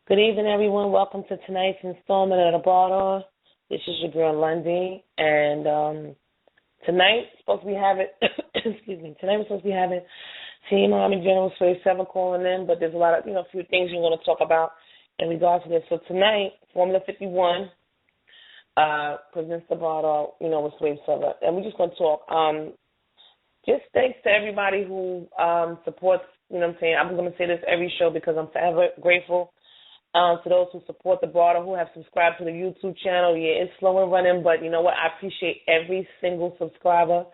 Good evening, everyone. Welcome to tonight's installment of the Bar. This is your girl Londie, and tonight we're supposed to be having excuse me. Tonight we're supposed to be having Team Army General Swave Sevah calling in, but there's a lot of a few things we want to talk about in regards to this. So tonight, Formula 51 presents the Bar, with Swave Sevah, and we're just going to talk. Just thanks to everybody who supports. I'm going to say this every show because I'm forever grateful. To those who support the broader, who have subscribed to the YouTube channel. Yeah, it's slow and running, but you know what? I appreciate every single subscriber.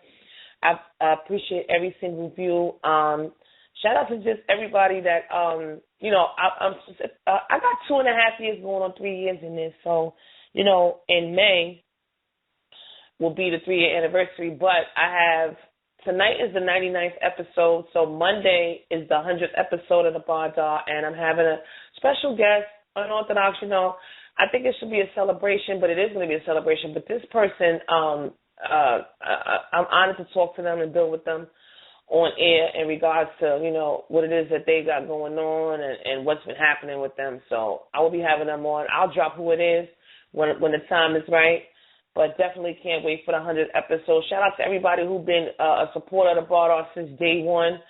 I appreciate every single view. Shout out to just everybody that, I got 2.5 years going on 3 years in this. So, in May will be the 3-year anniversary, but tonight is the 99th episode, so Monday is the 100th episode of the Bar, and I'm having a special guest, unorthodox. I think it should be a celebration, but it is going to be a celebration. But this person, I'm honored to talk to them and build with them on air in regards to, what it is that they got going on and what's been happening with them. So I will be having them on. I'll drop who it is when the time is right. But definitely can't wait for the 100th episode. Shout out to everybody who's been a supporter of the Bar since day one.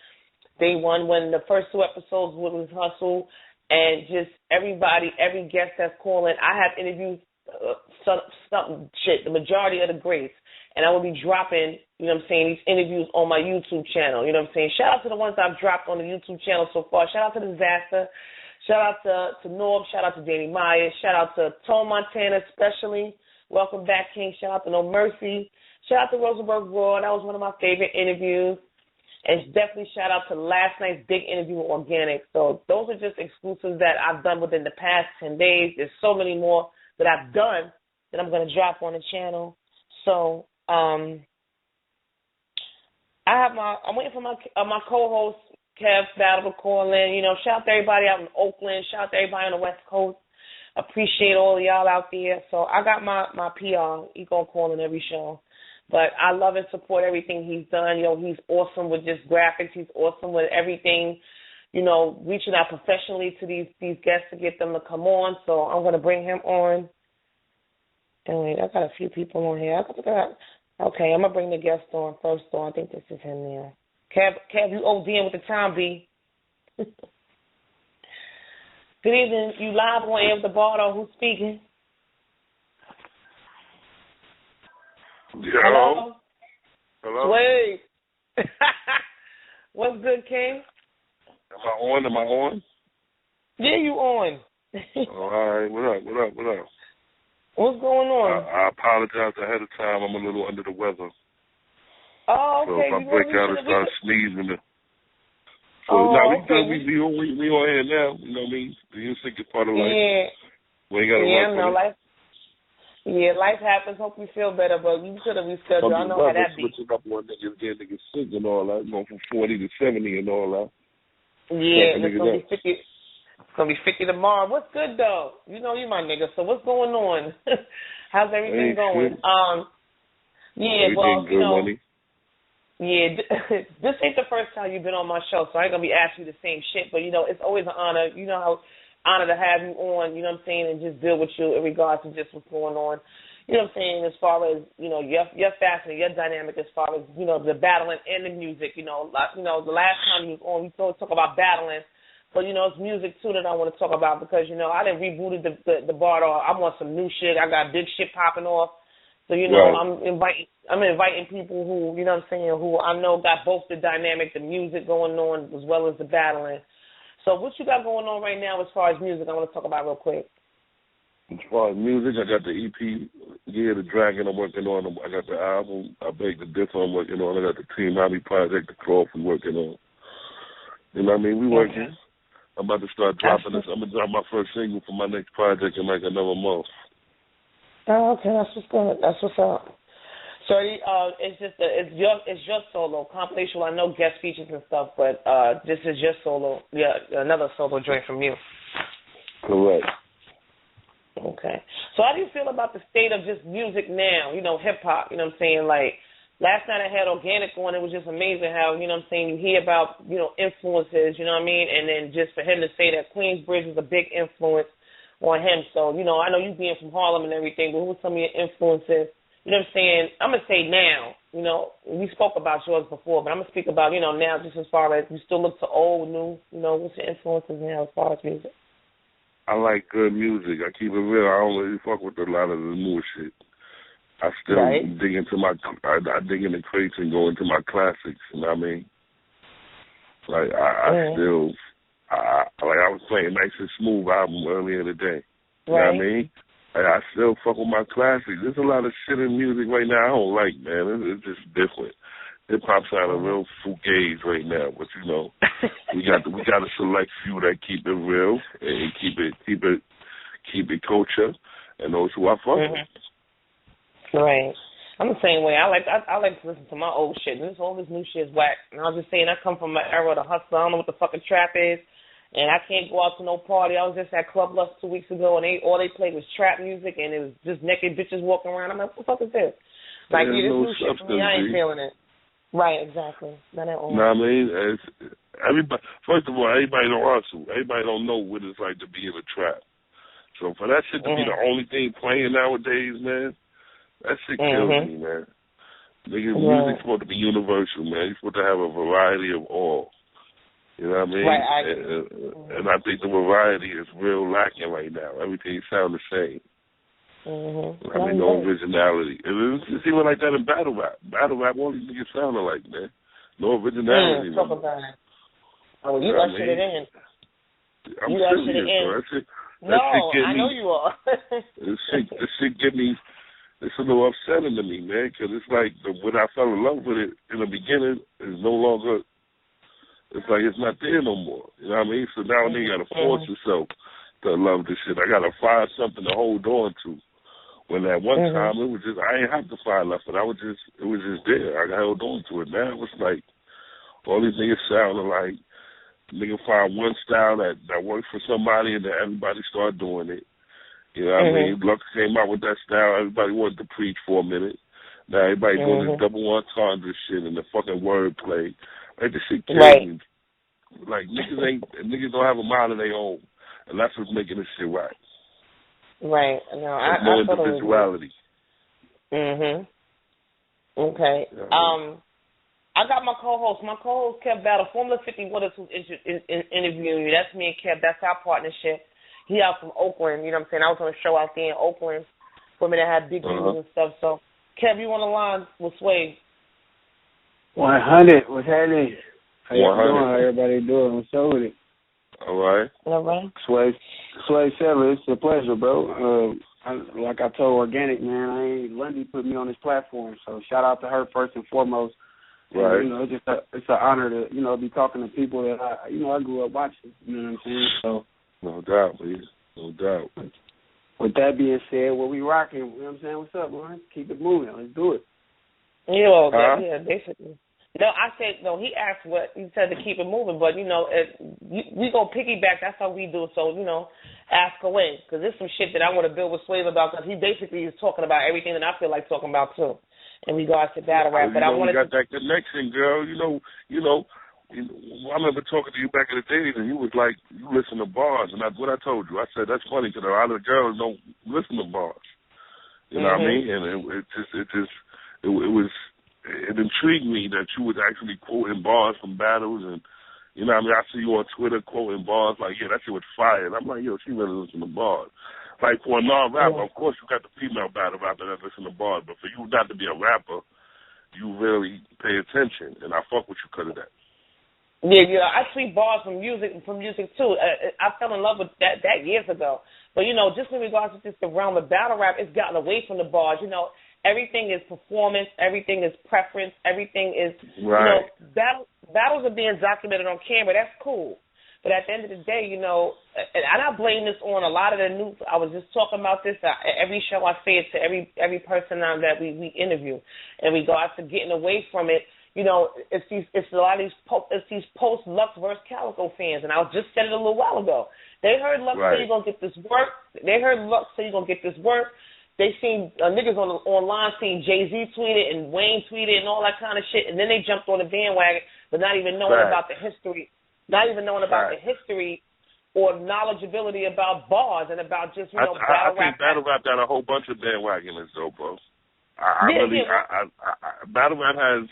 Day one, when the first 2 episodes was Hustle, and just everybody, every guest that's calling. I have interviewed the majority of the greats, and I will be dropping, these interviews on my YouTube channel. Shout out to the ones I've dropped on the YouTube channel so far. Shout out to Disaster. Shout out to Norb. Shout out to Danny Myers. Shout out to Tone Montana especially. Welcome back, King. Shout out to No Mercy. Shout out to Rosenberg Raw. That was one of my favorite interviews. And definitely shout out to last night's big interview with Organic. So those are just exclusives that I've done within the past 10 days. There's so many more that I've done that I'm going to drop on the channel. So I'm waiting for my co-host, Kev Battle, to call in. Shout out to everybody out in Oakland. Shout out to everybody on the West Coast. Appreciate all of y'all out there. So I got my PR. He gonna call in every show. But I love and support everything he's done. He's awesome with just graphics. He's awesome with everything, reaching out professionally to these guests to get them to come on. So I'm going to bring him on. And wait, I got a few people on here. Okay, I'm going to bring the guest on first, though. I think this is him there. Kev, you ODing with the time, B. Good evening. You live on air with the Bar. Who's speaking? Hello. Swave. What's good, King? Am I on? Yeah, you on. All right. What up? What's going on? I apologize ahead of time. I'm a little under the weather. Oh, okay. So if I break out and start sneezing. So okay. We on here now. You know what I mean? The music is part of life. Yeah. We ain't got to run from life. Yeah, life happens. Hope you feel better, but you could have rescheduled. I know how that be. Switching up one niggas sick and all that. Going from 40 to 70 and all that. Yeah, it's gonna be 50. It's gonna be 50 tomorrow. What's good though? You my nigga. So what's going on? How's everything going? Shit. Yeah, everything money. Yeah, this ain't the first time you've been on my show, so I ain't going to be asking you the same shit. But, it's always an honor. How honor to have you on, and just deal with you in regards to just what's going on. As far as, your fashion, your dynamic as far as, the battling and the music. The last time you was on, we talk about battling. But, it's music, too, that I want to talk about because, I done rebooted the Bar. I want some new shit. I got big shit popping off. So, right. I'm inviting people who, who I know got both the dynamic, the music going on, as well as the battling. So what you got going on right now as far as music I want to talk about real quick? As far as music, I got the EP, The Dragon I'm working on. I got the album, I Beg the Diff I'm working on. I got the Team Hobby Project, The Crawl I'm working on. You know what I mean? We working. Okay. I'm about to start dropping this. I'm going to drop my first single for my next project in like another month. Oh, okay, that's what's good. That's what's up. So it's your solo compilation. Well, I know guest features and stuff, but this is your solo. Yeah, another solo joint from you. Correct. Okay. So how do you feel about the state of just music now? Hip hop. Like last night I had Organic on. It was just amazing how, you know what I'm saying, you hear about, you know, influences, you know what I mean? And then just for him to say that Queensbridge is a big influence on him. So, you know, I know you being from Harlem and everything, but who were some of your influences? You know what I'm saying? I'm going to say now, you know, we spoke about yours before, but I'm going to speak about, you know, now just as far as you still look to old, new, you know, what's your influences now as far as music? I like good music. I keep it real. I don't really fuck with a lot of the newer shit. I still dig into I dig in the crates and go into my classics, you know what I mean? Like, I still, like I was playing Nice and Smooth album earlier today, you know what I mean? Like, I still fuck with my classics. There's a lot of shit in music right now I don't like, man. It's just different. Hip-hop sounding real fugazi right now, but, you know, we got a select few that keep it real and keep it culture, and those who I fuck with. Right. I'm the same way. I like to listen to my old shit. All this new shit is whack. And I was just saying, I come from an era of the hustler. I don't know what the fucking trap is, and I can't go out to no party. I was just at Club Lust 2 weeks ago, and all they played was trap music, and it was just naked bitches walking around. I'm like, what the fuck is this? Like, this new shit for me, I ain't feeling it. Right, exactly. Not at all. You know what I mean? Everybody, first of all, everybody don't hustle. Everybody don't know what it's like to be in a trap. So for that shit to be the only thing playing nowadays, man, that shit kills me, man. Nigga, music's supposed to be universal, man. You're supposed to have a variety of all. You know what I mean? Right. And I think the variety is real lacking right now. Everything sounds the same. I mean, no originality. It's even like that in battle rap. Battle rap, all these niggas sounding like, man. No originality. Talk about it. Oh, you ushered it in. I'm serious, bro. I know you are. This shit get me, it's a little upsetting to me, man, because it's like when I fell in love with it in the beginning, it's no longer, it's like it's not there no more. You know what I mean? So now you got to force yourself to love this shit. I got to find something to hold on to. When at one time it was just I ain't have to find nothing. It was just there. I held on to it. Now it's like all these niggas sounding like nigga find one style that works for somebody and then everybody start doing it. You know what I mean? Lux came out with that style. Everybody wanted to preach for a minute. Now everybody doing this double entendre shit and the fucking wordplay. Like this shit kills me. Like niggas don't have a mind of their own, and that's what's making this shit right. Right. No, I no individuality. Okay. I got my co-host. My co-host Kev Battle, Formula 50 Waters, who's interviewing you. That's me and Kev. That's our partnership. He out from Oakland. You know what I'm saying? I was on a show out there in Oakland for me that had big views and stuff. So, Kev, you on the line with Swave? 100. What's happening? How you doing? How everybody doing? What's up with it? All right. Swave Sevah, it's a pleasure, bro. Like I told Organic, man, Londie put me on this platform, so shout out to her first and foremost. Right. And, you know, it's an honor to, you know, be talking to people that I grew up watching. You know what I'm saying? So. No doubt, man. No doubt. With that being said, what we rocking? You know what I'm saying? What's up, man? Keep it moving. Let's do it. Yeah, basically. No, I said, no, he asked what, he said to keep it moving, but, you know, we go piggyback, that's how we do it, so, you know, ask away, because there's some shit that I want to build with Swave about, because he basically is talking about everything that I feel like talking about, too, in regards to battle rap, but I wanted to... You got that connection, girl, you know, I remember talking to you back in the days, and you was like, you listen to bars, and that's what I told you. I said, that's funny, because a lot of the girls don't listen to bars, you know what I mean, and it intrigued me that you was actually quoting bars from battles, and you know what I mean, I see you on Twitter quoting bars like, yeah, that shit was fire. And I'm like, yo, she really listen to bars. Like for a non-rapper, of course you got the female battle rapper that listen to bars, but for you not to be a rapper, you really pay attention, and I fuck with you because of that. Yeah, I tweet bars from music too. I fell in love with that years ago. But, you know, just in regards to just the realm of battle rap, it's gotten away from the bars, you know. Everything is performance. Everything is preference. Everything is, you know, battles are being documented on camera. That's cool. But at the end of the day, you know, and I blame this on a lot of the news. I was just talking about this. Every show I say it to every person that we interview. In regards to getting away from it, you know, it's a lot of these post-Lux versus Calico fans. And I just said it a little while ago. They heard Lux say you're going to get this work. They heard Lux say you're going to get this work. they seen niggas online seen Jay-Z tweet it and Wayne tweet it and all that kind of shit, and then they jumped on the bandwagon, but not even knowing about the history, the history or knowledgeability about bars and about just, battle rap. I think battle rap got a whole bunch of bandwagoners, though, bro. Battle rap has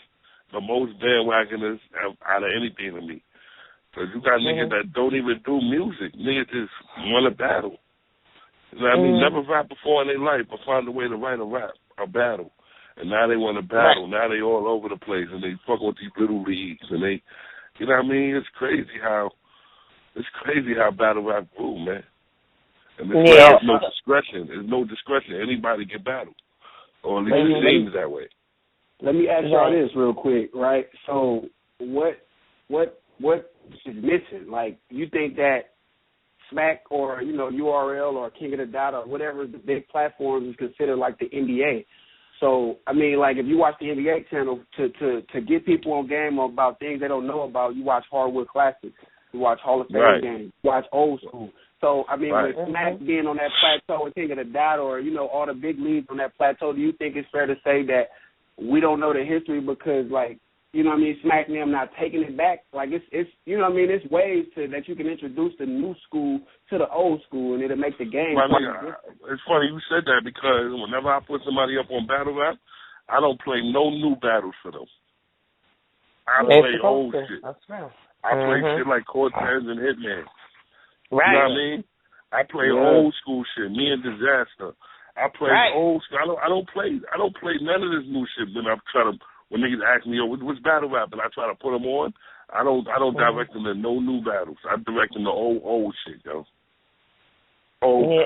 the most bandwagoners out of anything to me. Because you got niggas that don't even do music. Niggas just want to battle. You know what I mean? Never rap before in their life, but find a way to write a battle. And now they want to battle. Right. Now they all over the place, and they fuck with these little leagues. And they, you know what I mean? It's crazy how battle rap grew, man. And there's no discretion. There's no discretion. Anybody can battle. Or at least it seems that way. Let me ask y'all this real quick, right? So what is missing? Like, you think that Smack or, URL or King of the Dot or whatever the big platforms is considered like the NBA. So, I mean, like, if you watch the NBA channel, to get people on game about things they don't know about, you watch Hardwood Classics, you watch Hall of Fame games, you watch Old School. So, I mean, with Smack being on that plateau and King of the Dot or, all the big leagues on that plateau, do you think it's fair to say that we don't know the history because, like, Smack and them not taking it back? Like, it's it's ways that you can introduce the new school to the old school, and it'll make the game. It's funny you said that because whenever I put somebody up on battle rap, I don't play no new battles for them. I play old shit. That's right. I play shit like Cortez and Hitman. Right. You know what I mean? I play old school shit. Me and Disaster. I play old school. I don't play none of this new shit when niggas ask me, what's battle rap, and I try to put them on, I don't direct them to no new battles. I direct them to old shit, yo. And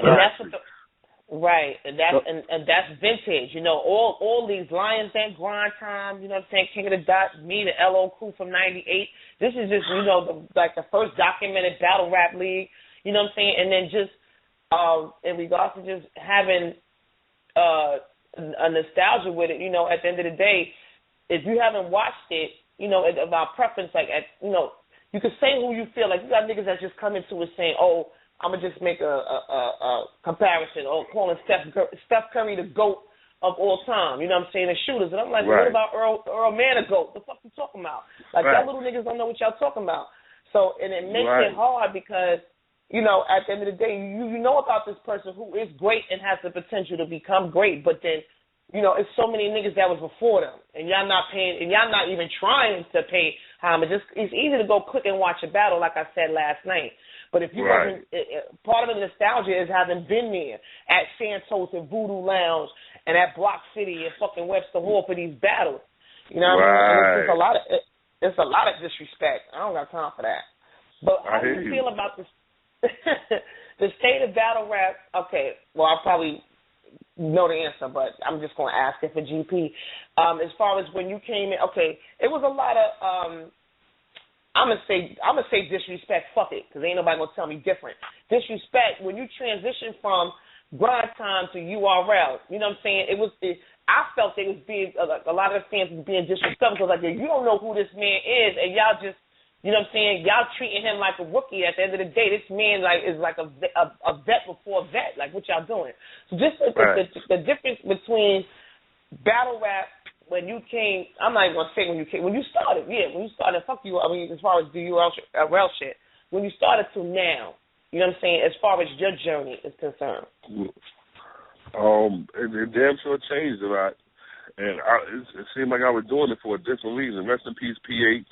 that's vintage. All these Lions Den, Grind Time, King of the Dot, me, the LO crew from '98. This is just, the first documented battle rap league. You know what I'm saying? And then just in regards to just having a nostalgia with it, at the end of the day, if you haven't watched it, about preference, you can say who you feel. Like, you got niggas that just come into it saying, I'm going to just make a comparison, or calling Steph Curry the GOAT of all time, the shooters. And I'm like, what about Earl Man the GOAT? The fuck you talking about? Like, y'all little niggas don't know what y'all talking about. So, and it makes it hard because, at the end of the day, you know about this person who is great and has the potential to become great, but then, it's so many niggas that was before them, and y'all not paying, and y'all not even trying to pay homage. It's easy to go click and watch a battle, like I said last night. But if you wasn't, part of the nostalgia is having been there at Santos and Voodoo Lounge and at Block City and fucking Webster Hall for these battles. You know what I mean? It's a lot of disrespect. I don't got time for that. But how do you feel about this? The state of battle rap? Okay, well, I'll probably know the answer, but I'm just going to ask it for GP. As far as when you came in, it was a lot of, I'm gonna say disrespect, fuck it, because ain't nobody going to tell me different. Disrespect, when you transition from Grind Time to URL, you know what I'm saying? I felt they was being, a lot of the fans was being disrespectful, because you don't know who this man is, and y'all just, you know what I'm saying? Y'all treating him like a rookie. At the end of the day, this man is like a vet before a vet. Like, what y'all doing? So just the difference between battle rap when you came. I'm not even gonna say when you came. When you started, fuck you. I mean, as far as the URL shit, when you started to now, you know what I'm saying? As far as your journey is concerned, it damn sure changed a lot, and it seemed like I was doing it for a different reason. Rest in peace, PH.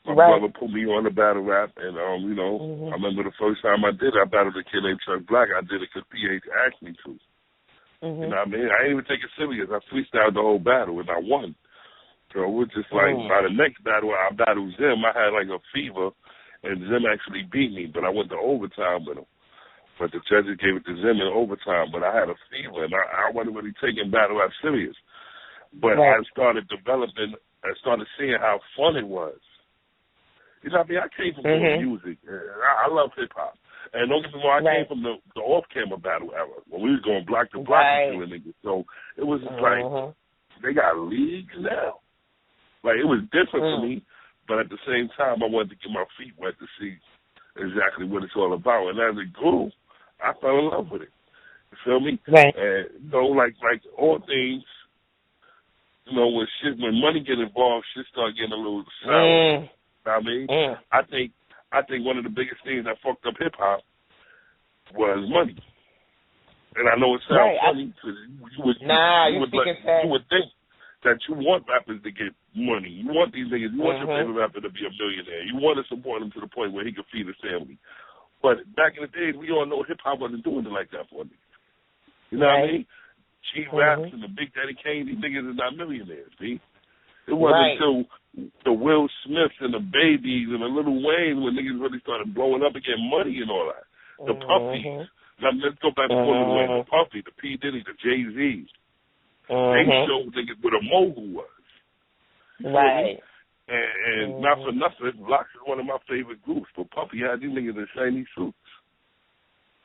My brother put me on the battle rap, and, I remember the first time I did it, I battled a kid named Chuck Black. I did it because PH asked me to. You know what I mean? I didn't even take it serious. I freestyled the whole battle, and I won. So it was just like, by the next battle, I battled Zim. I had like a fever, and Zim actually beat me, but I went to overtime with him. But the judges gave it to Zim in overtime, but I had a fever, and I wasn't really taking battle rap serious. But I started seeing how fun it was. You know what I mean? I came from doing music. I love hip-hop. And don't get me wrong, I came from the off-camera battle era, when we was going block to block and killing niggas. So it was just like, they got leagues now. Like, it was different for me, but at the same time, I wanted to get my feet wet to see exactly what it's all about. And as it grew, I fell in love with it. You feel me? Right. And like all things, when money get involved, shit start getting a little sour. You know what I mean? I think one of the biggest things that fucked up hip hop was money. And I know it sounds funny because you would think that you want rappers to get money. You want these niggas. You want your favorite rapper to be a millionaire. You want to support him to the point where he can feed his family. But back in the days, we all know hip hop wasn't doing it like that for niggas. You know what I mean? G-Raps and the Big Daddy Kane, these niggas are not millionaires, see? It wasn't until the Will Smiths and the Babies and the Lil Wayne when niggas really started blowing up and getting money and all that. The Puffies. Now, let's go back to Lil Wayne. The Puffy, the P. Diddy, the Jay-Z. They showed niggas what a mogul was. Right. And not for nothing, Locks is one of my favorite groups, but Puffy had these niggas in shiny suits.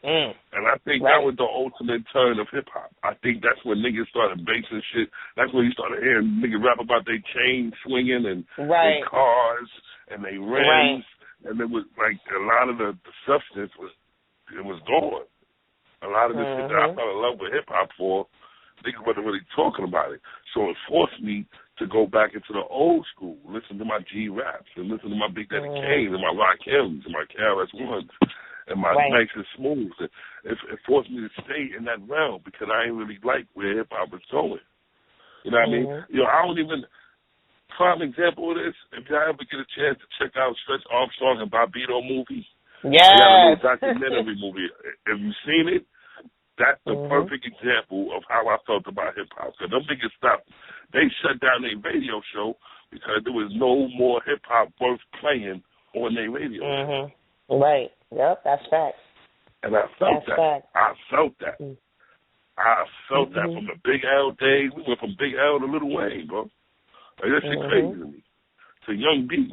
And I think that was the ultimate turn of hip-hop. I think that's when niggas started basing shit. That's when you started hearing niggas rap about their chain swinging and their cars and their rims. And it was like a lot of the substance was gone. A lot of the shit that I fell in love with hip-hop for, niggas wasn't really talking about it. So it forced me to go back into the old school, listen to my G-Raps and listen to my Big Daddy Kane and my Rakims and my KRS-Ones. And my Nice and Smooths. It forced me to stay in that realm because I ain't really like where hip-hop was going. You know what I mean? I don't even... Prime example of this, if y'all ever get a chance to check out Stretch Armstrong and Bobbito movie, yes. They got a little documentary movie. Have you seen it? That's the perfect example of how I felt about hip-hop. Because them niggas stopped. They shut down their radio show because there was no more hip-hop worth playing on their radio show. Right. Yep, that's facts. And I felt that. Fact. I felt that. I felt that from the Big L days. We went from Big L to Lil Wayne, bro. Like, that shit crazy to me. To Young B.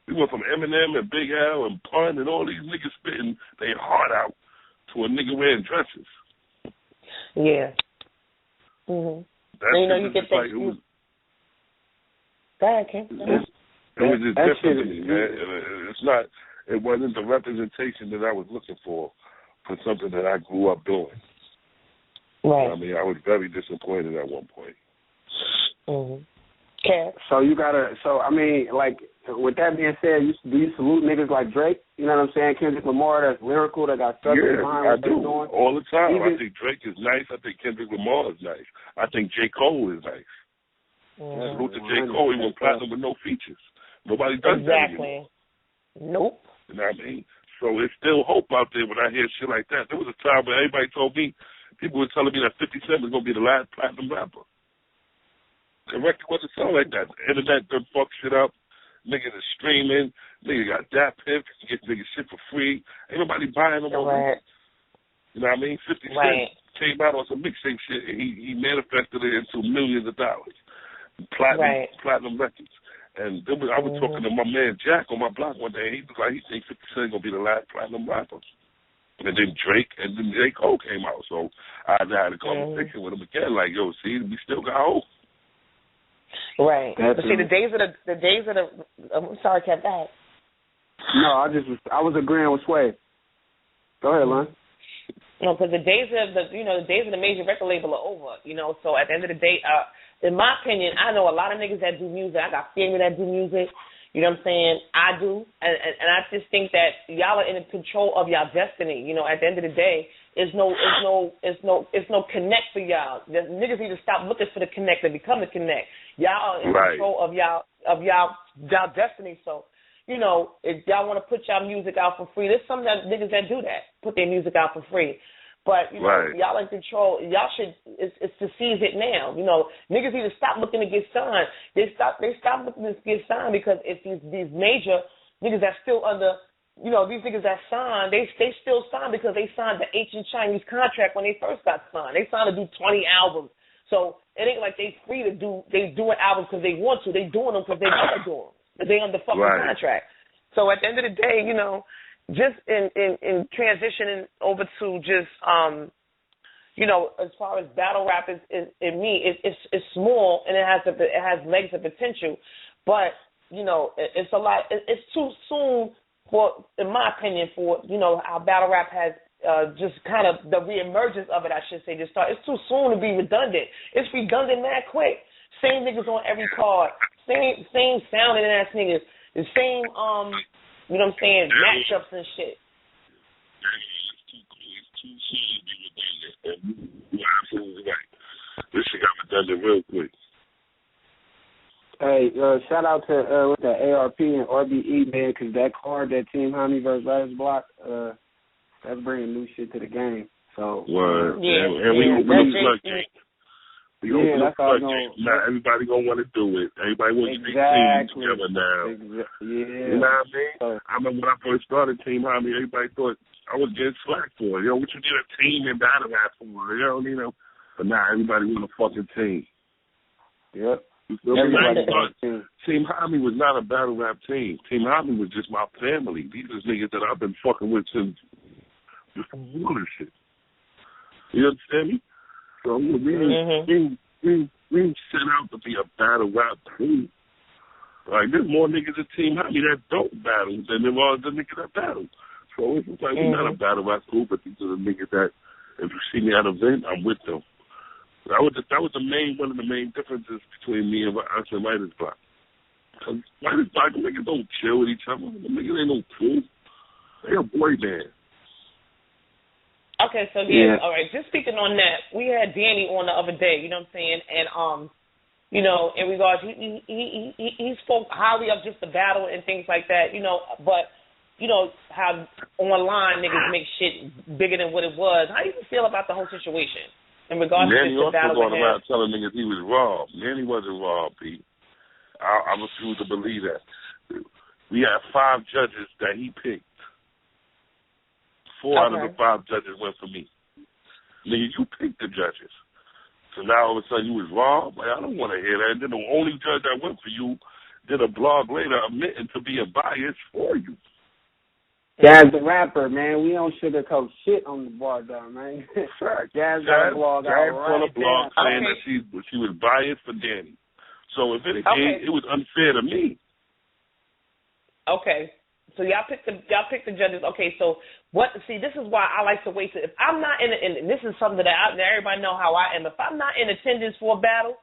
We went from Eminem and Big L and Pun and all these niggas spitting their heart out to a nigga wearing dresses. Yeah. That's you get that. It was, Go ahead, Kim. It was just different to me, man. It wasn't the representation that I was looking for something that I grew up doing. Right. I mean, I was very disappointed at one point. Okay. So with that being said, do you salute niggas like Drake? You know what I'm saying? Kendrick Lamar, that's lyrical, that got stuff behind what they're doing. All the time. I think Drake is nice. I think Kendrick Lamar is nice. I think J. Cole is nice. Salute to J. Cole. He went platinum with no features. Nobody does that anymore. Nope. You know what I mean? So there's still hope out there when I hear shit like that. There was a time when everybody told me, people were telling me that 50 Cent was going to be the last platinum rapper. The record wasn't sound like that. The internet done fuck shit up. Niggas are streaming. Niggas got that pimp. You get niggas shit for free. Ain't nobody buying them over. You know what I mean? 50 Cent came out on some mixtape shit and he manifested it into millions of dollars. Platinum records. And then I was talking to my man Jack on my block one day, and he was like, he thinks 50 Cent going to be the last platinum rapper. And then Drake and then J. Cole came out. So I had a conversation with him again, like, yo, see, we still got hope. Right. But see, the days of the I'm sorry, Kev, go ahead. No, I was agreeing with Swave. Go ahead, Lon. No, because the days of the major record label are over. So at the end of the day, in my opinion, I know a lot of niggas that do music. I got family that do music. You know what I'm saying? I do, and I just think that y'all are in control of y'all destiny. At the end of the day, it's no connect for y'all. The niggas need to stop looking for the connect and become the connect. Y'all are in control of y'all destiny. So, if y'all want to put y'all music out for free, there's some niggas that do that, put their music out for free. But, y'all in control. Y'all should, it's to seize it now. Niggas need to stop looking to get signed. They stop looking to get signed because it's these major niggas that still under, these niggas that signed, they still signed because they signed the ancient Chinese contract when they first got signed. They signed to do 20 albums. So it ain't like they free to they doing albums because they want to. They doing them because they want to do them. Because they under fucking contract. So at the end of the day, just in transitioning over to just, as far as battle rap in me, it's small and it has legs of potential, but it's a lot. It's too soon for, in my opinion, for how battle rap has just kind of the reemergence of it, I should say, just start. It's too soon to be redundant. It's redundant mad quick. Same niggas on every card. Same sounding ass niggas. The same, you know what I'm saying, matchups and shit. It's too soon to be redundant. And you're absolutely right. This shit got redundant real quick. Hey, shout out to with the ARP and RBE, man, because that card, that Team Homie versus Writer's Block, that's bringing new shit to the game. So, and that's not everybody gonna want to do it. Everybody wants to be teams together now. You know what I mean? I remember when I first started Team Homie, everybody thought I was getting slack for it. Yo, what you need a team in battle rap for? You know? But now everybody want a fucking team. Yep. Team Homie was not a battle rap team. Team Homie was just my family. These are niggas that I've been fucking with since before all this shit. You understand me? So we set out to be a battle rap team. Like, there's more niggas in Team Homie that don't battle than there are the niggas that battle. So it's like we're not a battle rap group, but these are the niggas that, if you see me at an event, I'm with them. That was one of the main differences between me and us and Writer's Block. Because Writer's Block, the niggas don't chill with each other. The niggas ain't no cool. They a boy band. Okay, so all right. Just speaking on that, we had Danny on the other day. You know what I'm saying? And you know, in regards, he spoke highly of just the battle and things like that. You know, but you know how online niggas make shit bigger than what it was. How do you feel about the whole situation? In regards Manny to the battle going around telling niggas he was robbed. Manny wasn't robbed, Pete. I refuse to believe that. We had 5 judges that he picked. 4 out of the 5 judges went for me. Nigga, you picked the judges. So now all of a sudden you was robbed? Like, I don't want to hear that. And then the only judge that went for you did a blog later admitting to being biased for you. Jazz the rapper, man. We don't sugarcoat shit on the bar, though, man. Jazz got a blog out on a blog saying that she was biased for Danny. So if anything, it was unfair to me. Okay. So y'all picked the judges. Okay, so what? See, this is why I like to wait. If I'm not in this is something that everybody know how I am. If I'm not in attendance for a battle,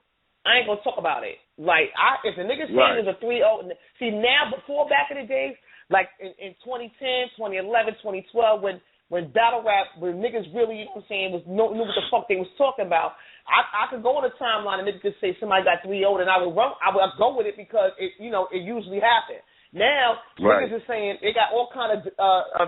I ain't gonna talk about it. Like, if the nigga saying is a 3-0, see now before back in the days. Like in 2010, 2011, 2012, when battle rap, when niggas really, you know what I'm saying, knew what the fuck they was talking about, I could go on the timeline and niggas could say somebody got 3-0, and I would go with it because it usually happened. Now niggas are saying they got all kind of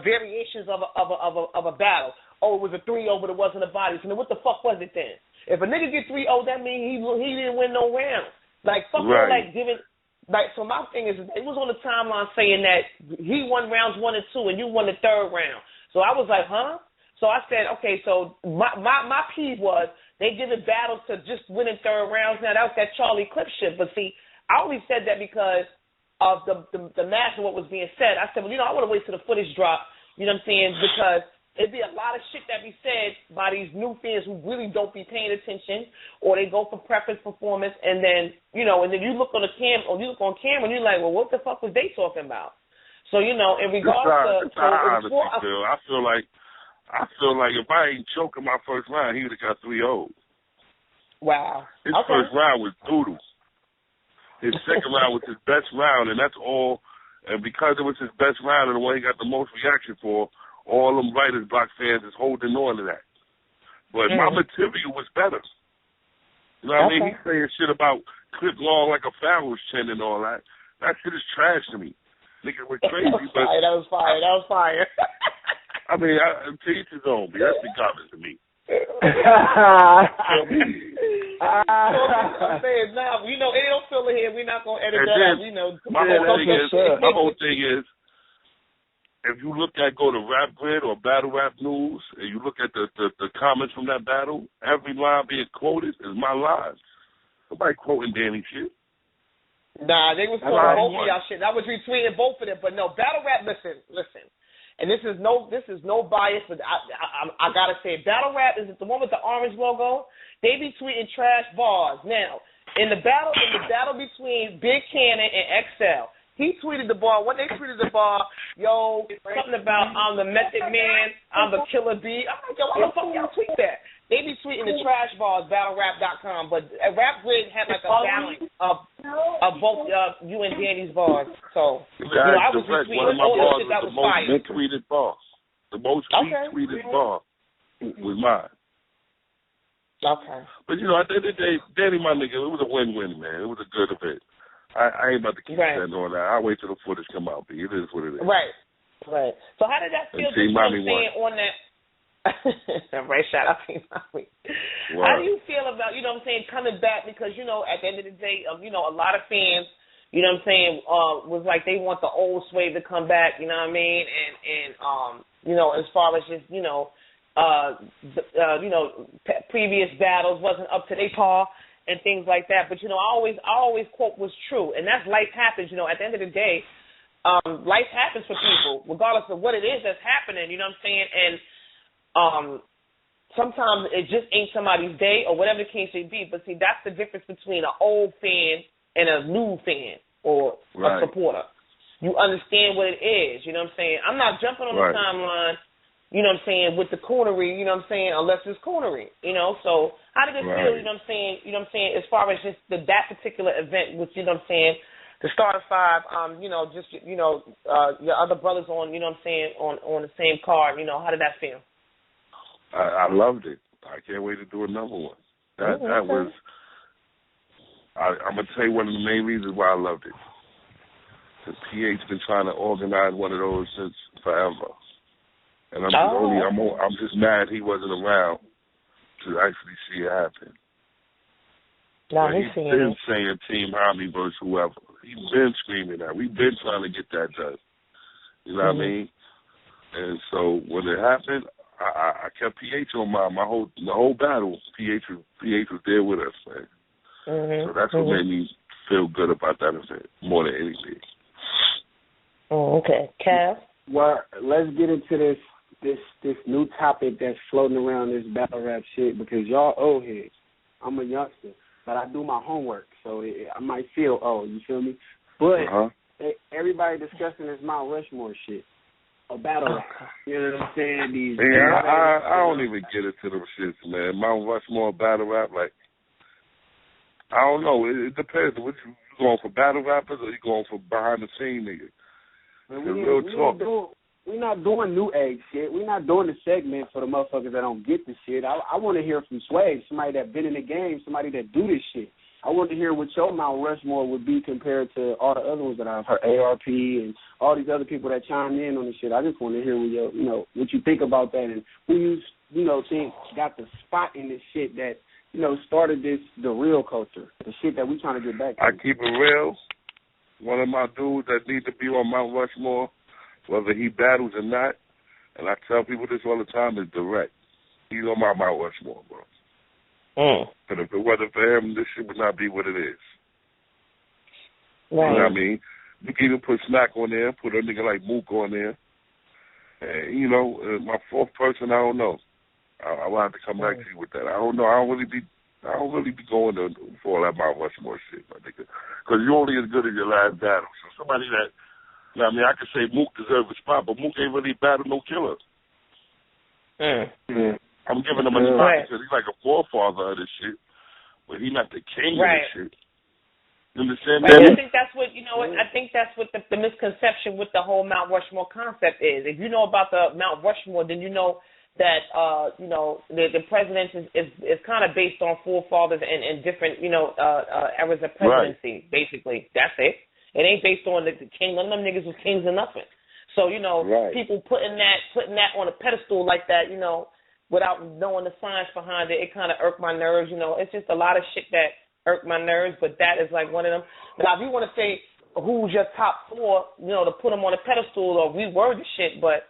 variations of a battle. Oh, it was a 3-0, but it wasn't a body. So then what the fuck was it then? If a nigga get 3-0, that means he didn't win no round. Like fuck all that giving. Like, so my thing is, it was on the timeline saying that he won rounds 1 and 2 and you won the 3rd round. So I was like, huh? So I said, okay, so my peeve was they giving battles to just winning 3rd rounds. Now, that was that Charlie Clip shit. But see, I only said that because of the mass of what was being said. I said, well, I want to wait till the footage drop, you know what I'm saying, because it'd be a lot of shit that be said by these new fans who really don't be paying attention, or they go for preference performance, and then you look on the camera and you're like, well, what the fuck was they talking about? So in regards to I feel like if I ain't choking my first round, he would have got 3-0. Wow. His first round was doodle. His second round was his best round, and that's all. And because it was his best round and the one he got the most reaction for, all them Writer's Block fans is holding on to that. But my material was better. You know what I mean? He's saying shit about clip long like a pharaoh's chin and all that. That shit is trash to me. Nigga, we're crazy. That was fire. I mean, to each his own, but that's the comment to me. I'm saying now, it don't feel it here. We're not going to edit that out. My whole thing is, if you go to Rap Grid or Battle Rap News, and you look at the comments from that battle, every line being quoted is my line. Nobody quoting Danny shit. Nah, they was quoting both of y'all shit. I was retweeting both of them, but no, Battle Rap. Listen. And this is no bias, but I gotta say, Battle Rap is the one with the orange logo. They be tweeting trash bars. Now, in the battle between Big Cannon and XL, he tweeted the bar. When they tweeted the bar, yo, something about I'm the Method Man, I'm the Killer B. I'm like, yo, why the fuck y'all tweet that? They be tweeting the trash bars, battlerap.com, but Rap Grid had like a balance of both you and Danny's bars. So, I was just tweeting all the shit that was fire. The most retweeted bar. The most retweeted bar was mine. Okay. But, at the end of the day, Danny, my nigga, it was a win-win, man. It was a good event. I ain't about to keep saying on that. I'll wait till the footage come out, B. It is what it is. Right. So how did that feel? Team Mommy won. On that? Right, shout out to Mommy. How do you feel about, coming back? Because, at the end of the day, a lot of fans, was like they want the old Swave to come back, you know what I mean? And as far as just, previous battles wasn't up to their par and things like that. But, I always quote was true. And that's life happens, at the end of the day, life happens for people, regardless of what it is that's happening, you know what I'm saying? And sometimes it just ain't somebody's day or whatever the case may be. But see, that's the difference between an old fan and a new fan or a supporter. You understand what it is, you know what I'm saying? I'm not jumping on the timeline, you know what I'm saying, with the coonery, you know what I'm saying, unless it's coonery, So how did it feel, you know what I'm saying, as far as just that particular event, which, you know what I'm saying, the starter five, your other brothers on, you know what I'm saying, on the same card, how did that feel? I loved it. I can't wait to do another one. That was, I'm going to tell you one of the main reasons why I loved it. Because PH been trying to organize one of those since forever. And I'm just mad he wasn't around to actually see it happen. No, he's been saying Team Homie versus whoever. He's been screaming that. We've been trying to get that done. You know what I mean? And so when it happened, I kept PH on the whole battle. PH was there with us, man. So that's what made me feel good about that event more than anything. Oh, okay. Cav? Well, let's get into this new topic that's floating around this battle rap shit because y'all old heads. I'm a youngster, but I do my homework, so I might feel old. You feel me? But everybody discussing this Mount Rushmore shit. A battle rap. You know what I'm saying? I don't even get into them shits, man. Mount Rushmore battle rap, like, I don't know. It depends. What you going for battle rappers or you going for behind the scene niggas? We're not doing new age shit. We're not doing the segment for the motherfuckers that don't get the shit. I want to hear from Swave, somebody that been in the game, somebody that do this shit. I want to hear what your Mount Rushmore would be compared to all the other ones that I've heard, ARP and all these other people that chime in on this shit. I just want to hear what you think about that and who you think got the spot in this shit that started the real culture, the shit that we trying to get back to. I keep it real. One of my dudes that need to be on Mount Rushmore, whether he battles or not, and I tell people this all the time, is Direct. He's on my Mount Rushmore, bro. But if it wasn't for him, this shit would not be what it is. Right. You know what I mean? You can even put Snack on there, put a nigga like Mook on there. And, my fourth person, I don't know. I will have to come back to you with that. I don't know. I don't really be going for all that Mount Rushmore shit, my nigga. Because you're only as good as your last battle. So somebody that, I could say Mook deserves a spot, but Mook ain't really battled no killer. I'm giving him a spot because he's like a forefather of this shit, but he's not the king of this shit. You understand that? I think that's what I think that's what the misconception with the whole Mount Rushmore concept is. If you know about the Mount Rushmore, then you know that the presidents is kind of based on forefathers and different eras of presidency. Basically, that's it. It ain't based on the king. None of them niggas was kings or nothing. So people putting that on a pedestal like that, without knowing the science behind it, it kind of irked my nerves. It's just a lot of shit that irked my nerves, but that is like one of them. Now, if you want to say who's your top four, to put them on a pedestal or reword the shit, but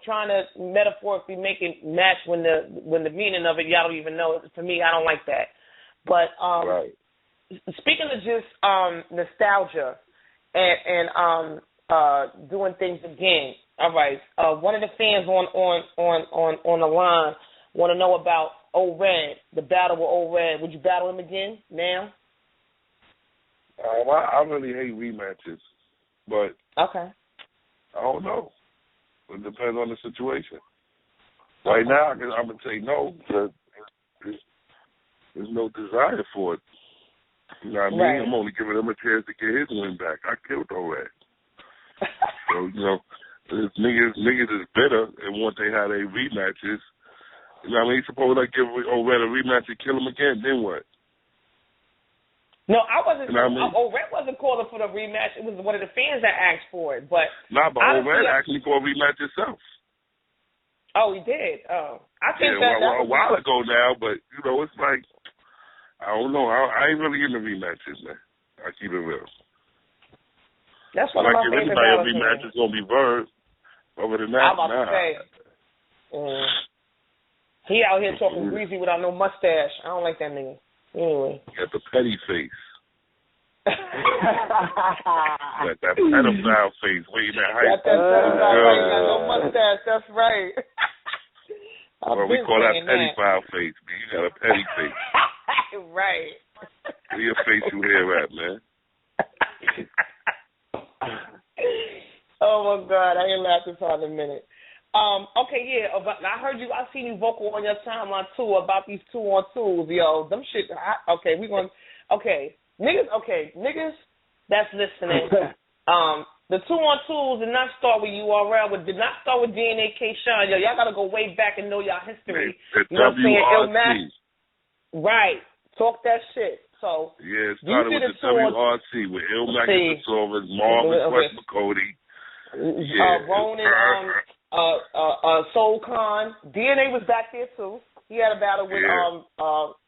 trying to metaphorically make it match when the meaning of it, y'all don't even know. For me, I don't like that. But speaking of just nostalgia and doing things again. All right. One of the fans on the line want to know about O-Red, the battle with O-Red. Would you battle him again now? I really hate rematches. But okay, I don't know. It depends on the situation. Right now, I'm gonna say no because there's no desire for it. You know what I mean? right. I'm only giving him a chance to get his win back. I killed O'Red. So, you know, if niggas is bitter and want they have their rematches. You know what I mean? Suppose I give O'Red a rematch and kill him again, then what? No, I wasn't. You know what I mean? O'Red wasn't calling for the rematch. It was one of the fans that asked for it. But but O'Red actually for a rematch himself. Oh, he did. Oh, I think a while ago now. But you know, it's like I don't know. I ain't really into rematches, man. I keep it real. That's one of my favorite anybody a battles. rematch is gonna be Bird. Other than that, I'm about to say. He out here talking greasy without no mustache. I don't like that nigga. Anyway. You got the petty face. Got that pedophile face waiting at high school. Got that pedophile face. Got no mustache. That's right. Well, we call that pedophile face. Man. You got a petty face. Right. Where your facial hair at, man? Oh my God, I ain't laughed this hard in a minute. Okay, yeah, but I heard you. I seen you vocal on your timeline too about these 2-on-2s, yo. Them shit. Okay, niggas that's listening. The 2-on-2s did not start with URL, but did not start with DNA K Shine. Yo, y'all gotta go way back and know y'all history. The you know what I'm saying? WRC. Right. Talk that shit. So yeah, it started with the WRC with Ilmac and the Silvers, Marvin Quest McCody. Yeah. Ronan, Soul Khan. DNA was back there too. He had a battle with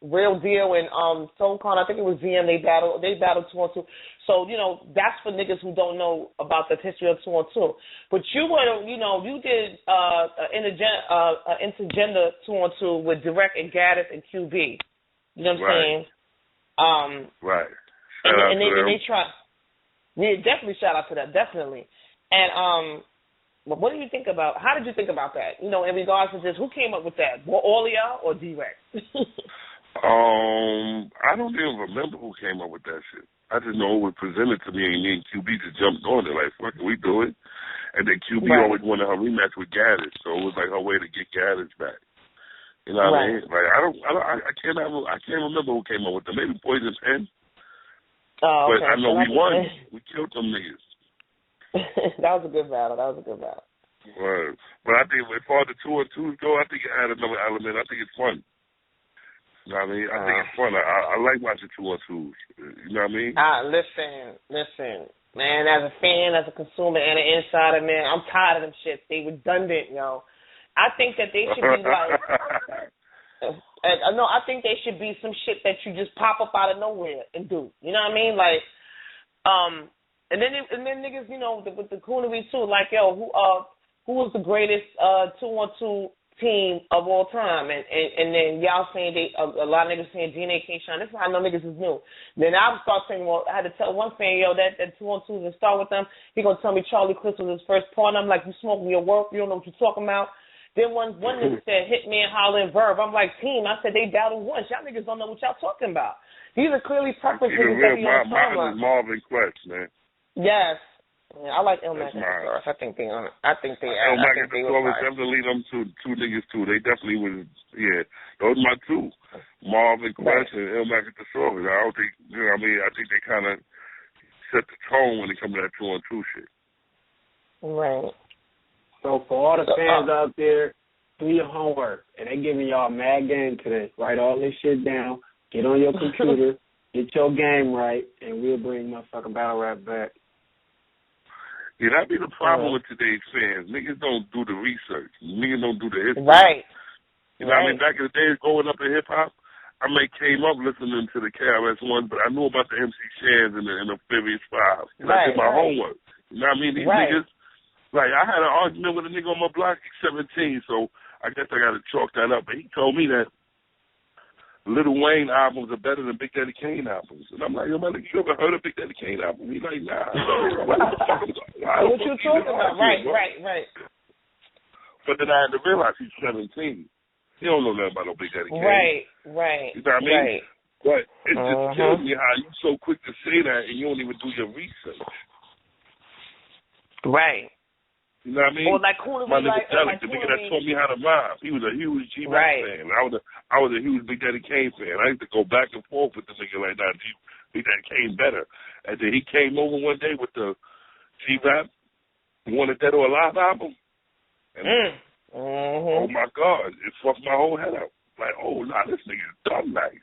Real Deal and Soul Khan. I think it was VM. They battled 2-on-2. So you know that's for niggas who don't know about the history of 2-on-2. But you were, you did intergender 2-on-2 with Direct and Gaddis and QB. You know what I'm saying? Right. And they try. Yeah, definitely shout out to that. Definitely. And what do you think about? How did you think about that? In regards to just who came up with that? All of y'all or D-Rex? I don't even remember who came up with that shit. I just know it was presented to me, and me and QB just jumped on it like, fuck it, we do it. And then QB always wanted her rematch with Gaddis, so it was like her way to get Gaddis back. You know what I mean? Like I can't remember who came up with it. Maybe Poison Pen. Oh, okay. But I know we won. We killed them niggas. That was a good battle. Right. But I think as far as the 2-on-2s go, I think it had another element. I think it's fun. You know what I mean? I think it's fun. I like watching 2-on-2s. You know what I mean? Listen. Man, as a fan, as a consumer, and an insider, man, I'm tired of them shits. They redundant, yo. I think that they should be like... I think they should be some shit that you just pop up out of nowhere and do. You know what I mean? Like, and then niggas, with the coonery too, like, yo, who was the greatest 2-on-2 team of all time? And then y'all saying a lot of niggas saying DNA K Shine. This is how I know niggas is new. Then I would start saying, well, I had to tell one fan, yo, that 2-on-2s and start with them. He gonna tell me Charlie Clips was his first partner. I'm like, you smoking your work? You don't know what you're talking about. Then one nigga said Hitman, Holler, and Verb. I'm like, team. I said they battled once. Y'all niggas don't know what y'all talking about. These are clearly preferences that be on timeline. Marvin Quest, man. Yes. Yeah, I like Ilmac and Thesaurus. I think they Ilmac and Thesaurus definitely them two niggas too. They definitely was, those are my two. Marvin Quest and Ilmac and Thesaurus. I don't think, I think they kind of set the tone when it comes to that 2-on-2 shit. Right. So for all the fans out there, do your homework. And they giving y'all mad game today. Write all this shit down. Get on your computer. Get your game right. And we'll bring motherfucking battle rap back. Yeah, that be the problem with today's fans. Niggas don't do the research. Niggas don't do the history. Right. You know what I mean? Back in the days growing up in hip-hop, I came up listening to the KRS Ones, but I knew about the MC Shans and the Furious Five. And I did my homework. You know what I mean? These niggas, like, I had an argument with a nigga on my block at 17, so I guess I got to chalk that up. But he told me that Lil Wayne albums are better than Big Daddy Kane albums. And I'm like, yo, man, you ever heard of Big Daddy Kane album? He's like, nah. What you talking about? Right. But then I had to realize he's 17. He don't know nothing about no Big Daddy Kane. Right. You know what I mean? Right. But it just kills me how you so quick to say that and you don't even do your research. Right. You know what I mean? Or like my nigga Derek, the nigga that taught me how to rhyme. He was a huge G-Mac fan. I was a huge Big Daddy Kane fan. I used to go back and forth with the nigga like that. Big Daddy Kane better. And then he came over one day with the G-Rap, Wanted Dead or Alive album. And oh my God, it fucked my whole head up. Like, oh, nah, this nigga is dumb nice.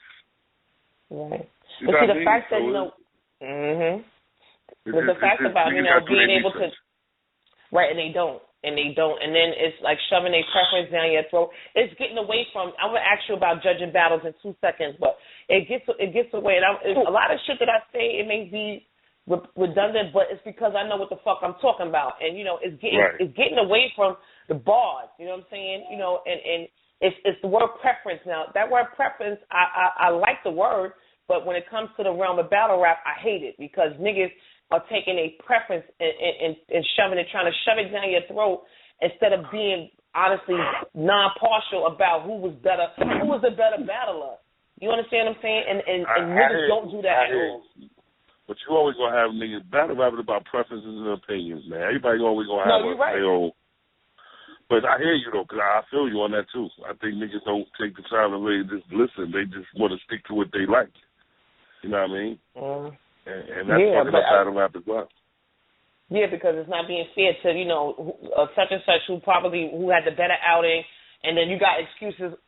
Right. You but see, the mean? fact that, but the fact about, being able to, right, and they don't. And then it's like shoving a preference down your throat. It's getting away from, I'm going to ask you about judging battles in 2 seconds, but it gets away. And a lot of shit that I say, it may be redundant, but it's because I know what the fuck I'm talking about. And, it's getting away from the bars, you know what I'm saying? And it's the word preference. Now, that word preference, I like the word, but when it comes to the realm of battle rap, I hate it because niggas are taking a preference and shoving it, trying to shove it down your throat instead of being honestly non-partial about who was the better battler. You understand what I'm saying? And niggas don't do that at all. But you always gonna have niggas battle rapping about preferences and opinions, man. Everybody always gonna have their own. But I hear you though, because I feel you on that too. I think niggas don't take the time to really just listen. They just want to stick to what they like. You know what I mean? And that's fucking up battle rap as well. Yeah, because it's not being fair to, such and such who had the better outing, and then you got excuses.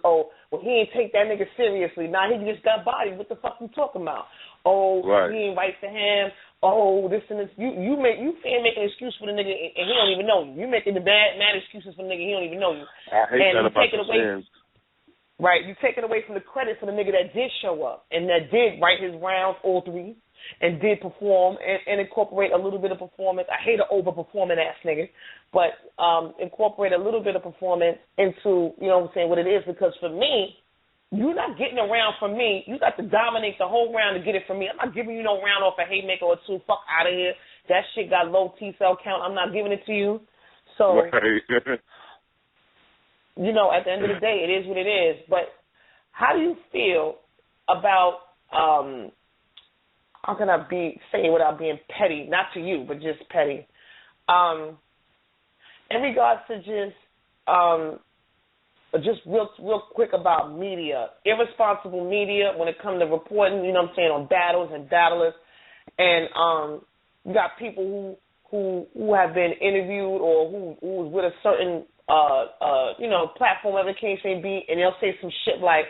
Oh, well, he ain't take that nigga seriously. Nah, he just got bodied. What the fuck you talking about? Oh, he ain't right for him. Oh, this and this. You can't make an excuse for the nigga, and he don't even know you. You making the mad excuses for the nigga, he don't even know you. I hate that about the fans. Right, you take it away from the credit for the nigga that did show up and that did write his rounds, all three, and did perform and incorporate a little bit of performance. I hate an over-performing ass nigga, but incorporate a little bit of performance into, what it is. Because for me, you're not getting a round from me. You got to dominate the whole round to get it from me. I'm not giving you no round off a haymaker or two. Fuck out of here. That shit got low T-cell count. I'm not giving it to you. So... Right. At the end of the day, it is what it is. But how do you feel about, how can I say without being petty, not to you, but just petty, in regards to just real quick about media, irresponsible media when it comes to reporting, on battles and battlers, and you got people who have been interviewed or who was with a certain platform, whatever the case may be, and they'll say some shit like,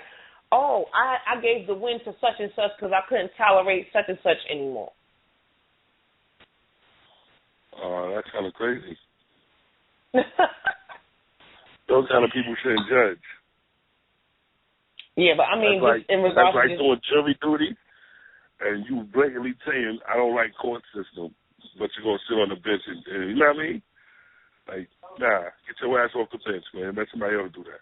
oh, I gave the win to such and such because I couldn't tolerate such and such anymore. That's kind of crazy. Those kind of people shouldn't judge. Yeah, but I mean, in regards to doing jury duty, and you blatantly saying, I don't like court system, but you're going to sit on the bench and you know what I mean? Like, nah, get your ass off the bench, man. Let somebody else do that.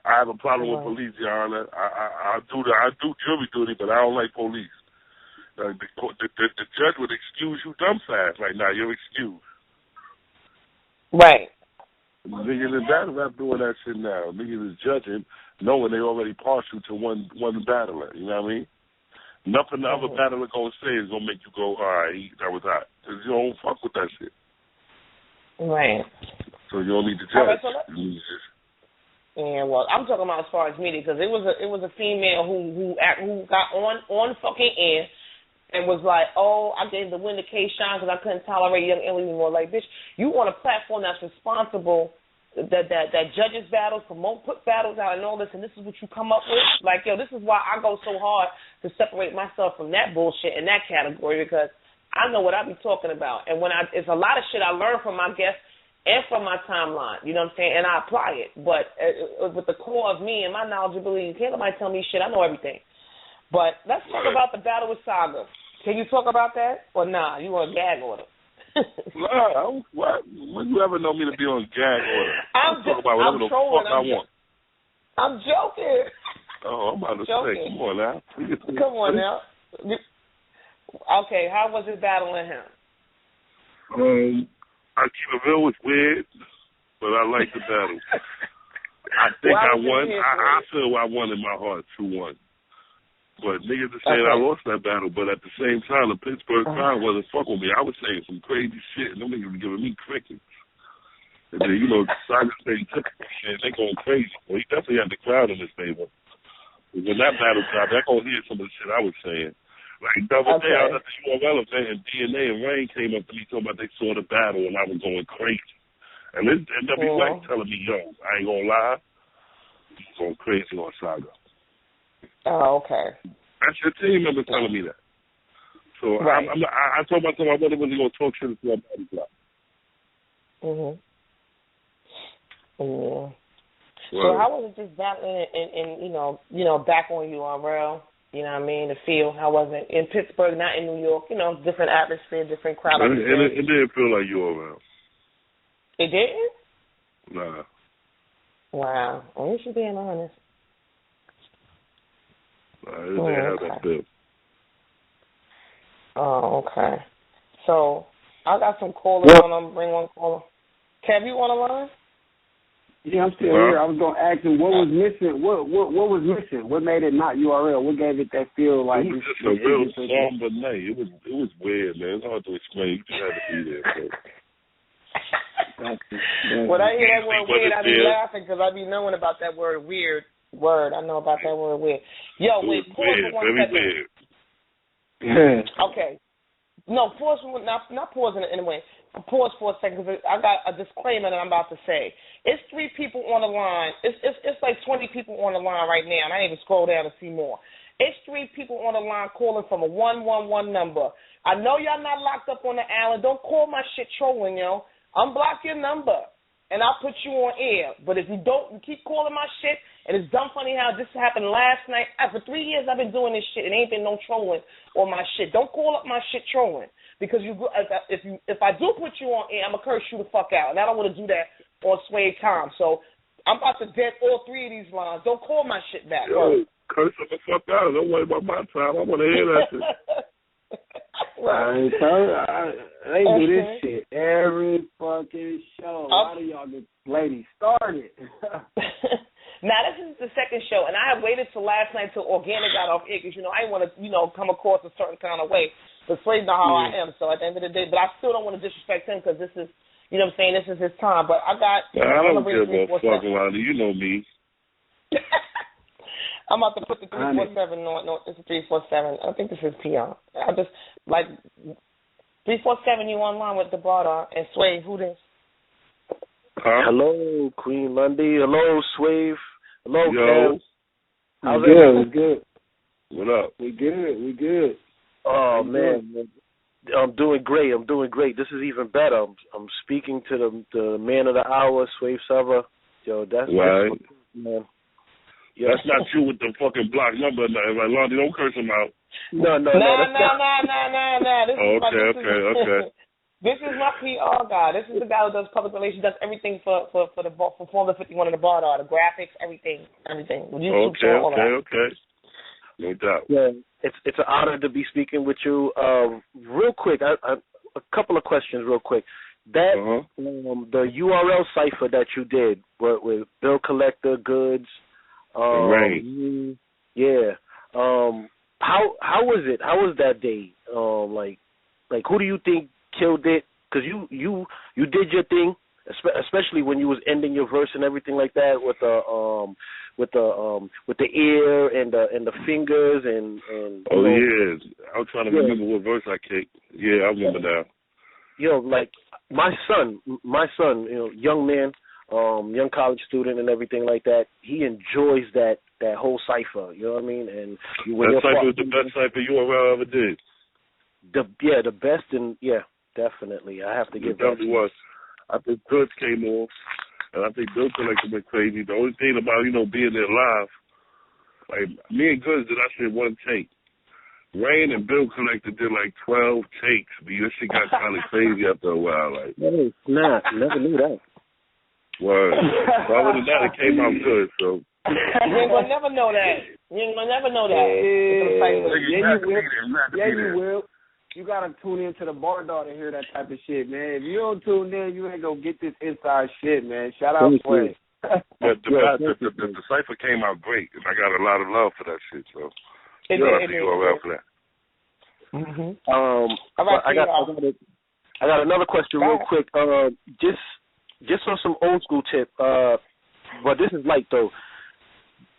I have a problem with police, Your Honor. I do jury duty, but I don't like police. The judge would excuse you dumb fast. Like, nah, you're excused. Right. Niggas in battle rap doing that shit now. Niggas is judging, knowing they already partial to one battler. You know what I mean? Nothing the other battler gonna say is gonna make you go, all right, that was hot. Because you don't fuck with that shit. Right. So you don't need to judge. Yeah, well, I'm talking about as far as media, because it was a female who got on fucking air and was like, oh, I gave the win to K-Shine because I couldn't tolerate young Ellie anymore. Like, bitch, you on a platform that's responsible that judges battles, put battles out and all this, and this is what you come up with? Like, yo, this is why I go so hard to separate myself from that bullshit in that category, because I know what I be talking about. And it's a lot of shit I learned from my guests and from my timeline, you know what I'm saying, and I apply it. But with the core of me and my knowledgeability, you can't nobody tell me shit. I know everything. But let's talk about the battle with Saga. Can you talk about that? Or nah, you on a gag order? No, what? When you ever know me to be on gag order? I'm talk about whatever the fuck I want. I'm joking. Oh, I'm about to say, come on now. Come on now. Okay, how was it battling him? I keep it real, it's weird, but I like the battle. I think I won. I feel I won in my heart 2-1. But niggas are saying I lost that battle, but at the same time, the Pittsburgh crowd wasn't fucking with me. I was saying some crazy shit, and them niggas were giving me crickets. And then, Saga saying typical shit, they going crazy. Well, he definitely had the crowd in his favor. When that battle dropped, they're going to hear some of the shit I was saying. Like, the other day, I was at the URL event, and DNA and Rain came up to me talking about they saw the battle, and I was going crazy. And this NW White telling me, yo, I ain't going to lie, he's going crazy on Saga. Oh, okay. That's your team member telling me that. So I told myself I wasn't really going to talk shit until my body dropped. Yeah. So how was it just battling and back on URL? You know what I mean? The feel. How was it in Pittsburgh, not in New York? Different atmosphere, different crowd. It didn't feel like URL. It didn't? Nah. Wow. Well, you should be honest. It didn't have that feel. Oh, okay. So I got some callers on. I'm bring one caller. Kev, you on the line? Yeah, I'm still here. I was gonna ask him what was missing. What was missing? What made it not URL? What gave it that feel like? It was just a real somber night. It was weird, man. It's hard to explain. You just had to be there. So. When I hear that word weird, I be laughing because I be knowing about that word weird. I know about that word weird. Yo, wait, pause for 1 second. Weird. Okay. No, pause for not pausing it anyway. Pause for a second because I got a disclaimer that I'm about to say. It's 3 people on the line. It's like 20 people on the line right now, and I didn't even scroll down to see more. It's 3 people on the line calling from a 111 number. I know y'all not locked up on the island. Don't call my shit trolling, yo. Unblock your number, and I'll put you on air. But if you don't, you keep calling my shit, and it's dumb funny how this happened last night. For 3 years I've been doing this shit, and ain't been no trolling on my shit. Don't call up my shit trolling. Because if I do put you on air, I'm going to curse you the fuck out. And I don't want to do that on Swave time. So I'm about to dead all 3 of these lines. Don't call my shit back. Yo, curse the fuck out. Don't worry about my time. I want to hear that shit. I ain't do this shit every fucking show. Why do y'all get ladies started? Now, this is the second show, and I had waited till last night till Organic got off air because, I didn't want to, come across a certain kind of way. But Swave know how I am, so at the end of the day, but I still don't want to disrespect him because this is, what I'm saying, this is his time. But I got... I don't care about fucking Londie. You know me. I'm about to put the 347 on. No, it's a 347. I think this is PR. I just, 347, you online with the broader. And Swave, who this? Hello, Queen Londie. Hello, Swave. Hello, Kev. How's it? We good. What up? We good. Oh, man. I'm doing great. This is even better. I'm speaking to the man of the hour, Swave Sevah. Yo, that's right. Man. Yes. That's not you with the fucking block number. Like, Londie, don't curse him out. No. No. This is my PR guy. This is the guy who does public relations, does everything for Formula 51 and the bar, the graphics, everything. Okay. No doubt. Yeah, it's an honor to be speaking with you. Real quick, a couple of questions real quick. That the URL cipher that you did with Bill Collector, Goods, right. Yeah. How was it? How was that day? Like who do you think killed it? Because you did your thing, especially when you was ending your verse and everything like that with the ear and the fingers and yeah, I was trying to remember what verse I kicked. Yeah, I remember now. Like my son, young man, young college student and everything like that. He enjoys that whole cipher. You know what I mean? And that cipher was the best cipher URL ever did. The best, and definitely. I have to give that. It was. I think Goods came off, and I think Bill Collector went crazy. The only thing about, being there live, like, me and Goods did that shit one take. Rain and Bill Collector did like 12 takes, but this shit got kind of crazy after a while. Like, no, it's not. Never knew that. Word. So other than that, it came out good, so. You ain't gonna never know that. Yeah, you will. You gotta tune into the bar dog to hear that type of shit, man. If you don't tune in, you ain't gonna get this inside shit, man. Shout out Swave. But the cipher came out great, and I got a lot of love for that shit. So It you did. have to URL for that. Mm-hmm. All right, I got another question real quick. Just on some old school tip. But this is light though.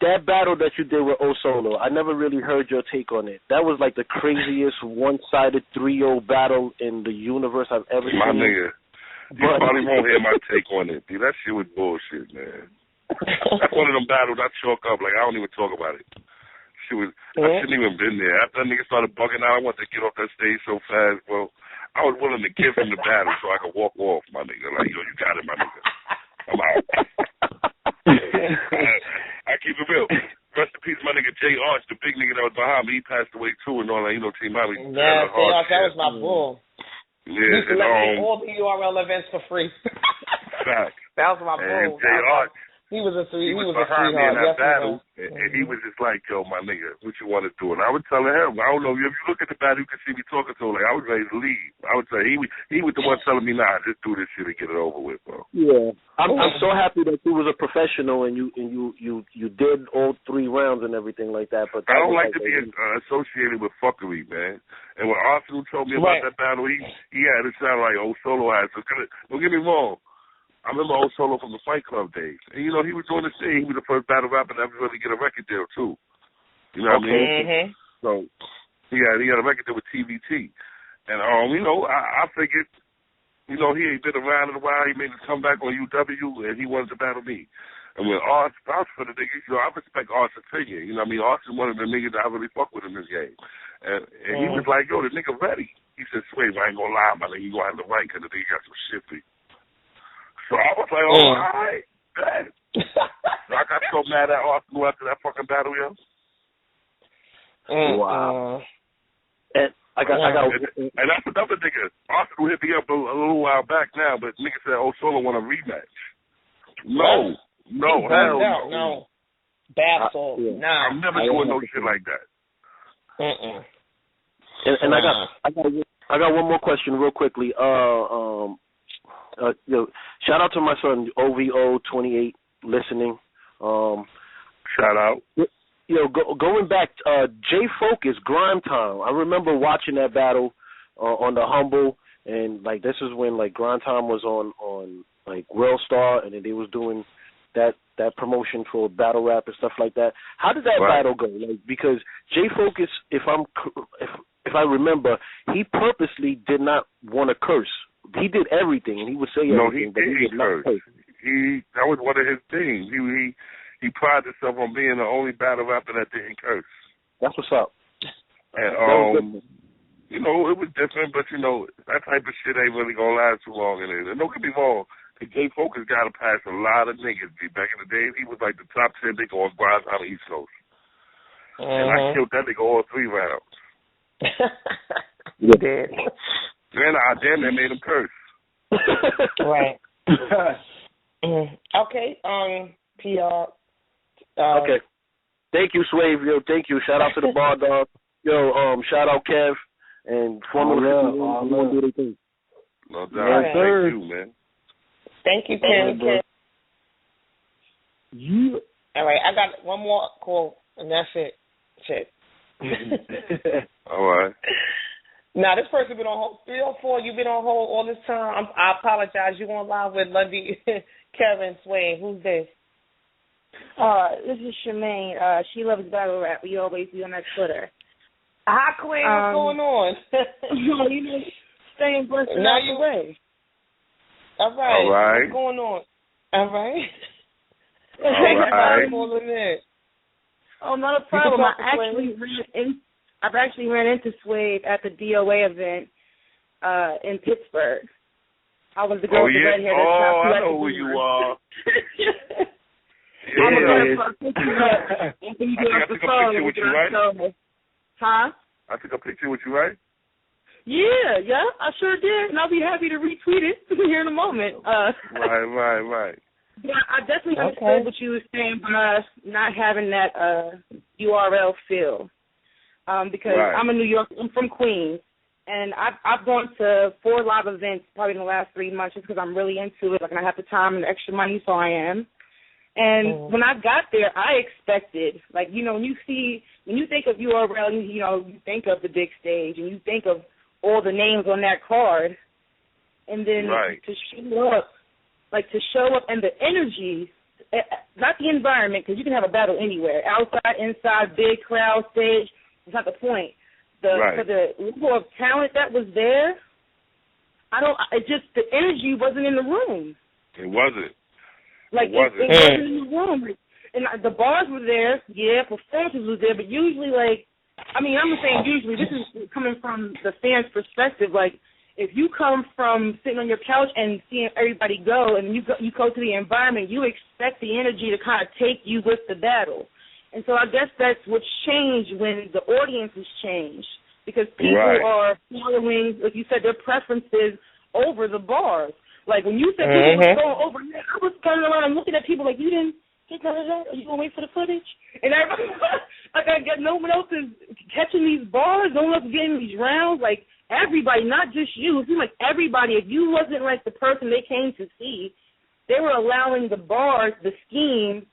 That battle that you did with O-Solo, I never really heard your take on it. That was like the craziest one-sided 3-0 battle in the universe I've ever seen. My nigga, you probably won't hear my take on it. Dude, that shit was bullshit, man. That's one of them battles I chalk up. Like, I don't even talk about it. I shouldn't even been there. After that nigga started bugging out, I wanted to get off that stage so fast, bro. I was willing to give him the battle so I could walk off, my nigga. Like, yo, you got it, my nigga. I'm out. I keep it real. Rest in peace, my nigga Jay Arch, the big nigga that was behind me. He passed away too, and all that. You know, Team Molly. Yeah, Jay Arch, that was my bull. Yeah, he used to let me all the URL events for free. Fact. That was my bull. Jay Arch. He was behind me in that battle, and he was just like, yo, my nigga, what you want to do? And I would tell him, I don't know, if you look at the battle, you can see me talking to him. Like, I was ready to leave. I would say, he was the one telling me, nah, just do this shit and get it over with, bro. Yeah. I'm so happy that you was a professional and you did all 3 rounds and everything like that. But I don't like to be associated with fuckery, man. And when Arsenal told me about that battle, he had it sound like O-Solo had. So don't get me wrong. I remember O-Solo from the Fight Club days. And, you know, he was doing his thing. He was the first battle rapper to ever really get a record deal, too. You know what I mean? Mm-hmm. So, he had a record deal with TVT. And, you know, I figured, you know, he ain't been around in a while. He made a comeback on UW, and he wanted to battle me. And when Ars vouched for the niggas, you know, I respect Ars' opinion. You know what I mean? Ars is one of the niggas that I really fuck with in this game. And he was like, yo, the nigga ready. He said, Swave, I ain't gonna lie, my nigga. You gonna have to right because the nigga got some shit for you. So I was like, all right. So I got so mad at Arsenal after that fucking battle, yo. Wow. And I got and that's another nigga. Arsenal hit me up a little while back now, but nigga said O-Solo want a rematch. No, hell no. Battle. Nah. I'm never doing no shit like that. And I got one more question real quickly. Shout out to my son OVO28 listening. Shout out. Going back, J Focus Grime Time. I remember watching that battle on the Humble, and like this is when like Grime Time was on like World Star, and then they was doing that promotion for battle rap and stuff like that. How did that battle go? Like, because J Focus, if I remember, he purposely did not want to curse. He did everything, and he would say everything, but he did not curse. That was one of his things. He prided himself on being the only battle rapper that didn't curse. That's what's up. And you know, it was different, but you know, that type of shit ain't really gonna last too long. And don't get me wrong, the J Focus got to pass a lot of niggas. Back in the days, he was like the top 10 nigga on Grimes on the East Coast. And I killed that nigga all 3 rounds. You did. Then I damn near made him curse. Right. Okay. PR. Okay. Thank you, Swave. Yo, thank you. Shout out to the Bar Dog. Yo, shout out Kev and Formula 51 do their thing. No doubt. Thank you, man. Thank you, Ken. Yeah. All right, I got one more call, and that's it. Shit. All right. Now, this person been on hold. 304, you've been on hold all this time. I apologize. You're on live with Londie, Kevin, Swave. Who's this? This is Shemaine. She loves battle rap. We always be on that Twitter. Hi, Queen. What's going on? You know, staying blessed out the way. All right. All right. What's going on? All right. All right. Oh, not a problem. I've actually ran into Swave at the DOA event in Pittsburgh. I was the girl with the red hair. I know who you are. I'm going to put a picture up. I took a picture with you, right? Huh? I took a picture with you, right? Yeah, I sure did, and I'll be happy to retweet it here in a moment. Right. Yeah, I definitely understood what you were saying by not having that URL feel, because I'm I'm from Queens, and I've gone to 4 live events probably in the last 3 months just because I'm really into it, like, and I have the time and the extra money, so I am. And when I got there, I expected, like, you know, when you think of URL, you know, you think of the big stage and you think of all the names on that card, and then to show up and the energy, not the environment, because you can have a battle anywhere, outside, inside, big crowd, stage, it's not the point. For the level of talent that was there, the energy wasn't in the room. It wasn't. Like, it wasn't in the room. And the bars were there, performances was there, but usually, like, I mean, I'm not saying usually, this is coming from the fans' perspective, like, if you come from sitting on your couch and seeing everybody go, and you go to the environment, you expect the energy to kind of take you with the battle. And so I guess that's what's changed when the audience has changed, because people are following, like you said, their preferences over the bars. Like, when you said people were going over, I was turning around and looking at people like, you didn't get none of that? Are you going to wait for the footage? And everybody, like, I guess no one else is catching these bars, no one else is getting these rounds. Like, everybody, not just you. It seemed like everybody, if you wasn't, like, the person they came to see, they were allowing the bars, the scheme,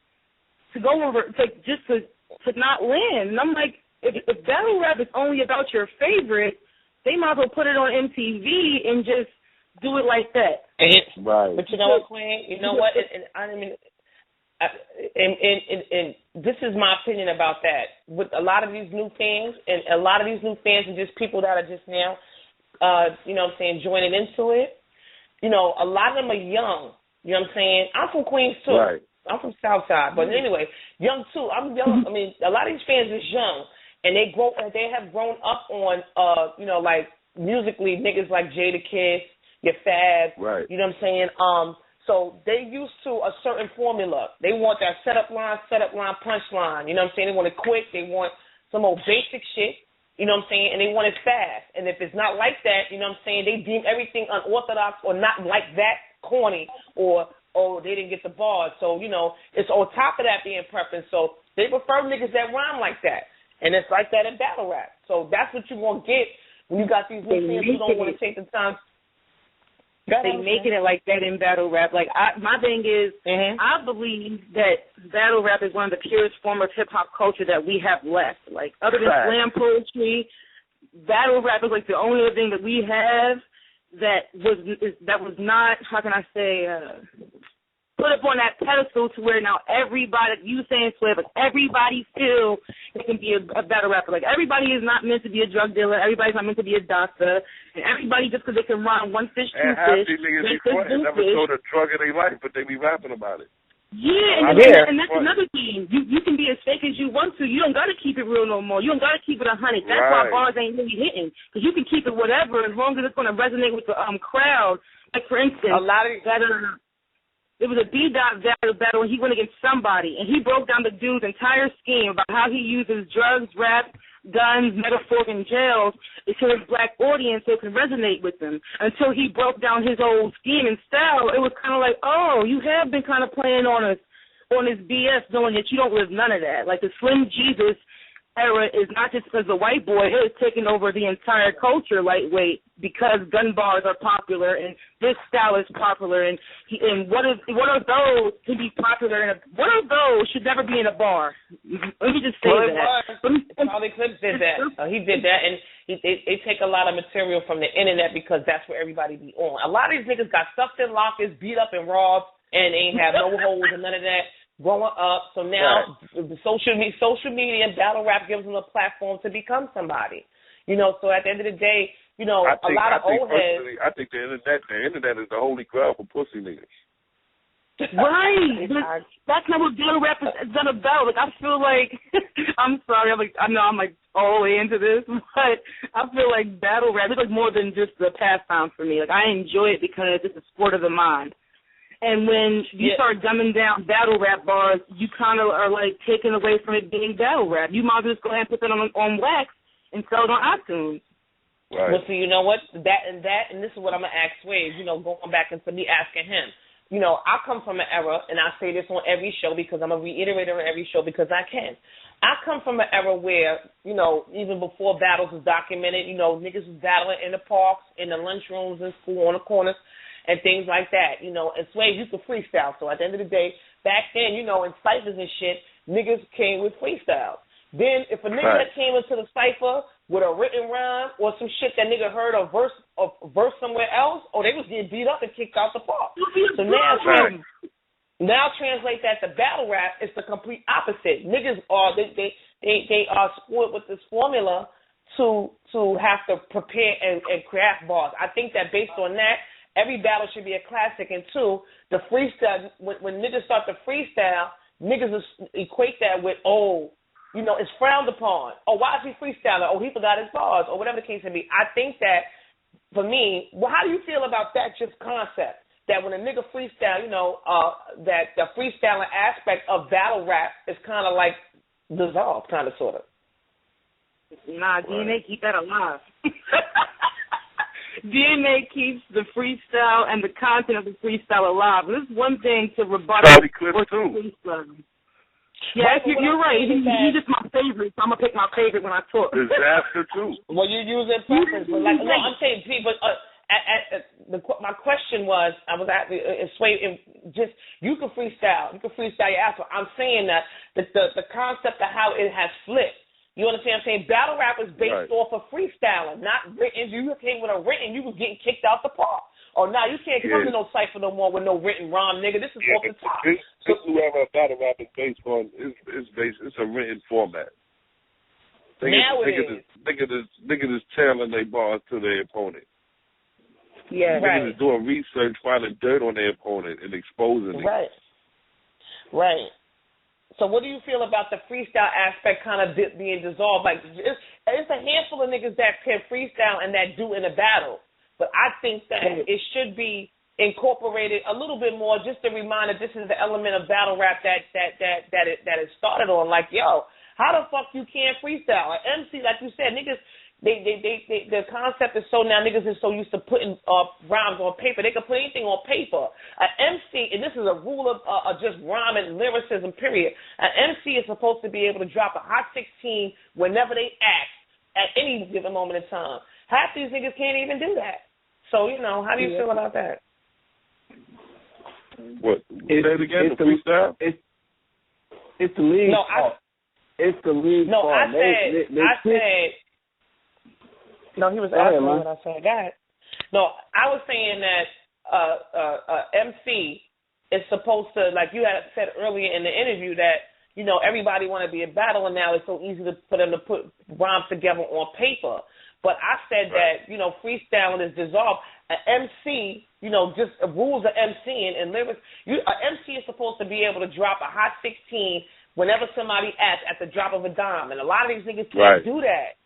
to go over, to not land. And I'm like, if battle rap is only about your favorite, they might as well put it on MTV and just do it like that. But you know what, Queen? You know what? And this is my opinion about that. With a lot of these new fans, and just people that are just now, you know what I'm saying, joining into it, you know, a lot of them are young. You know what I'm saying? I'm from Queens, too. Right. I'm from Southside. But anyway, young, too. I'm young. I mean, a lot of these fans is young, and they have grown up on, you know, like, musically, niggas like Jadakiss, your Fab, you know what I'm saying? So they used to a certain formula. They want that setup line, punchline. You know what I'm saying? They want it quick. They want some old basic shit. You know what I'm saying? And they want it fast. And if it's not like that, you know what I'm saying, they deem everything unorthodox or not like that, corny, or they didn't get the bars. So, you know, it's on top of that being preference. So they prefer niggas that rhyme like that. And it's like that in battle rap. So that's what you're going to get when you got these new fans who don't want to take the time. They making it like that in battle rap. Like, my thing is, I believe that battle rap is one of the purest form of hip-hop culture that we have left. Like, other than slam poetry, battle rap is like the only other thing that we have that was not, how can I say, put up on that pedestal to where now everybody, you saying Swave, like everybody feel they can be a battle rapper. Like, everybody is not meant to be a drug dealer. Everybody's not meant to be a doctor. And everybody, just because they can rhyme one fish, two fish. And half these niggas be fronting, never sold a drug in their life, but they be rapping about it. Yeah, and that's another thing. You can be as fake as you want to. You don't got to keep it real no more. You don't got to keep it 100. That's why bars ain't really hitting. Because you can keep it whatever as long as it's going to resonate with the crowd. Like, for instance, a lot of it was a B-Dot battle, and he went against somebody, and he broke down the dude's entire scheme about how he uses drugs, rap, guns, metaphors, and jails to his black audience so it can resonate with them. Until he broke down his old scheme and style, it was kind of like, oh, you have been kind of playing on this BS, knowing that you don't live none of that. Like, the Slim Jesus era is not just because the white boy is taking over the entire culture lightweight because gun bars are popular and this style is popular and what of those to be popular what of those should never be in a bar. Let me just say that. Charlie Clips did that. He did that, and they take a lot of material from the internet because that's where everybody be on. A lot of these niggas got stuffed in lockers, beat up and robbed, and ain't have no holes and none of that. Growing up, so now social media and battle rap gives them a platform to become somebody. You know, so at the end of the day, you know, a lot of old heads. I think the internet is the holy grail for pussy niggas. Right. That's not what battle rap is done about. Like, I feel like, I'm sorry, I know I'm like all the way into this, but I feel like battle rap is like more than just a pastime for me. Like, I enjoy it because it's a sport of the mind. And when you start dumbing down battle rap bars, you kind of are, like, taken away from it being battle rap. You might as well just go ahead and put that on wax and sell it on iTunes. Right. Well, so you know what? And this is what I'm going to ask Swave, you know, going back into me asking him. You know, I come from an era, and I say this on every show because I'm a reiterator on every show because I can. I come from an era where, you know, even before battles was documented, you know, niggas was battling in the parks, in the lunchrooms in school, on the corners, and things like that, you know. And Swave, you can freestyle. So at the end of the day, back then, you know, in ciphers and shit, niggas came with freestyle. Then if a nigga that came into the cipher with a written rhyme or some shit that nigga heard a verse somewhere else, they was getting beat up and kicked out the park. So now translate that to battle rap, it's the complete opposite. Niggas are they are spoiled with this formula to have to prepare and craft bars. I think that based on that, every battle should be a classic. And two, the freestyle, when niggas start to freestyle, niggas equate that with, you know, it's frowned upon. Why is he freestyling? He forgot his bars, or whatever the case may be. I think that, for me, how do you feel about that just concept? That when a nigga freestyle, you know, that the freestyling aspect of battle rap is kind of like dissolved, kind of, sort of. Nah, DNA keep that alive. DNA keeps the freestyle and the content of the freestyle alive. And this is one thing to rebut freestyle. Yeah, you're right. He's just my favorite, so I'm gonna pick my favorite when I talk. Disaster too. Well, you're using preference, but like, no, I'm saying, but my question was, I was at Swave, just you can freestyle your ass off. I'm saying that the concept of how it has flipped. You understand what I'm saying? Battle rap is based off of freestyling, not written. You came with a written, you was getting kicked out the park. Now you can't come to no cipher no more with no written rhyme, nigga. This is off the top. This whoever battle rap is based on it's a written format. Niggas is channeling their bars to their opponent. Yeah, niggas is doing research, finding dirt on their opponent and exposing it. Right. So what do you feel about the freestyle aspect kind of being dissolved? Like, it's a handful of niggas that can freestyle and that do in a battle. But I think that it should be incorporated a little bit more, just a reminder this is the element of battle rap that it started on. Like, yo, how the fuck you can't freestyle? Like MC, like you said, niggas, the concept is so now niggas is so used to putting rhymes on paper. They can put anything on paper. An MC, and this is a rule of just rhyme and lyricism, period. An MC is supposed to be able to drop a hot 16 whenever they act at any given moment in time. Half these niggas can't even do that. So, you know, how do you feel about that? What? Say it again, the freestyle? It's the league's fault. It's the league's fault. I said, no, he was asking me what I said. Go ahead. No, I was saying that MC is supposed to, like you had said earlier in the interview, that, you know, everybody want to be a battle, and now it's so easy for them to put rhymes together on paper. But I said that, you know, freestyling is dissolved. An MC, you know, just rules of MCing and lyrics. An MC is supposed to be able to drop a hot 16 whenever somebody asks at the drop of a dime. And a lot of these niggas can't do that.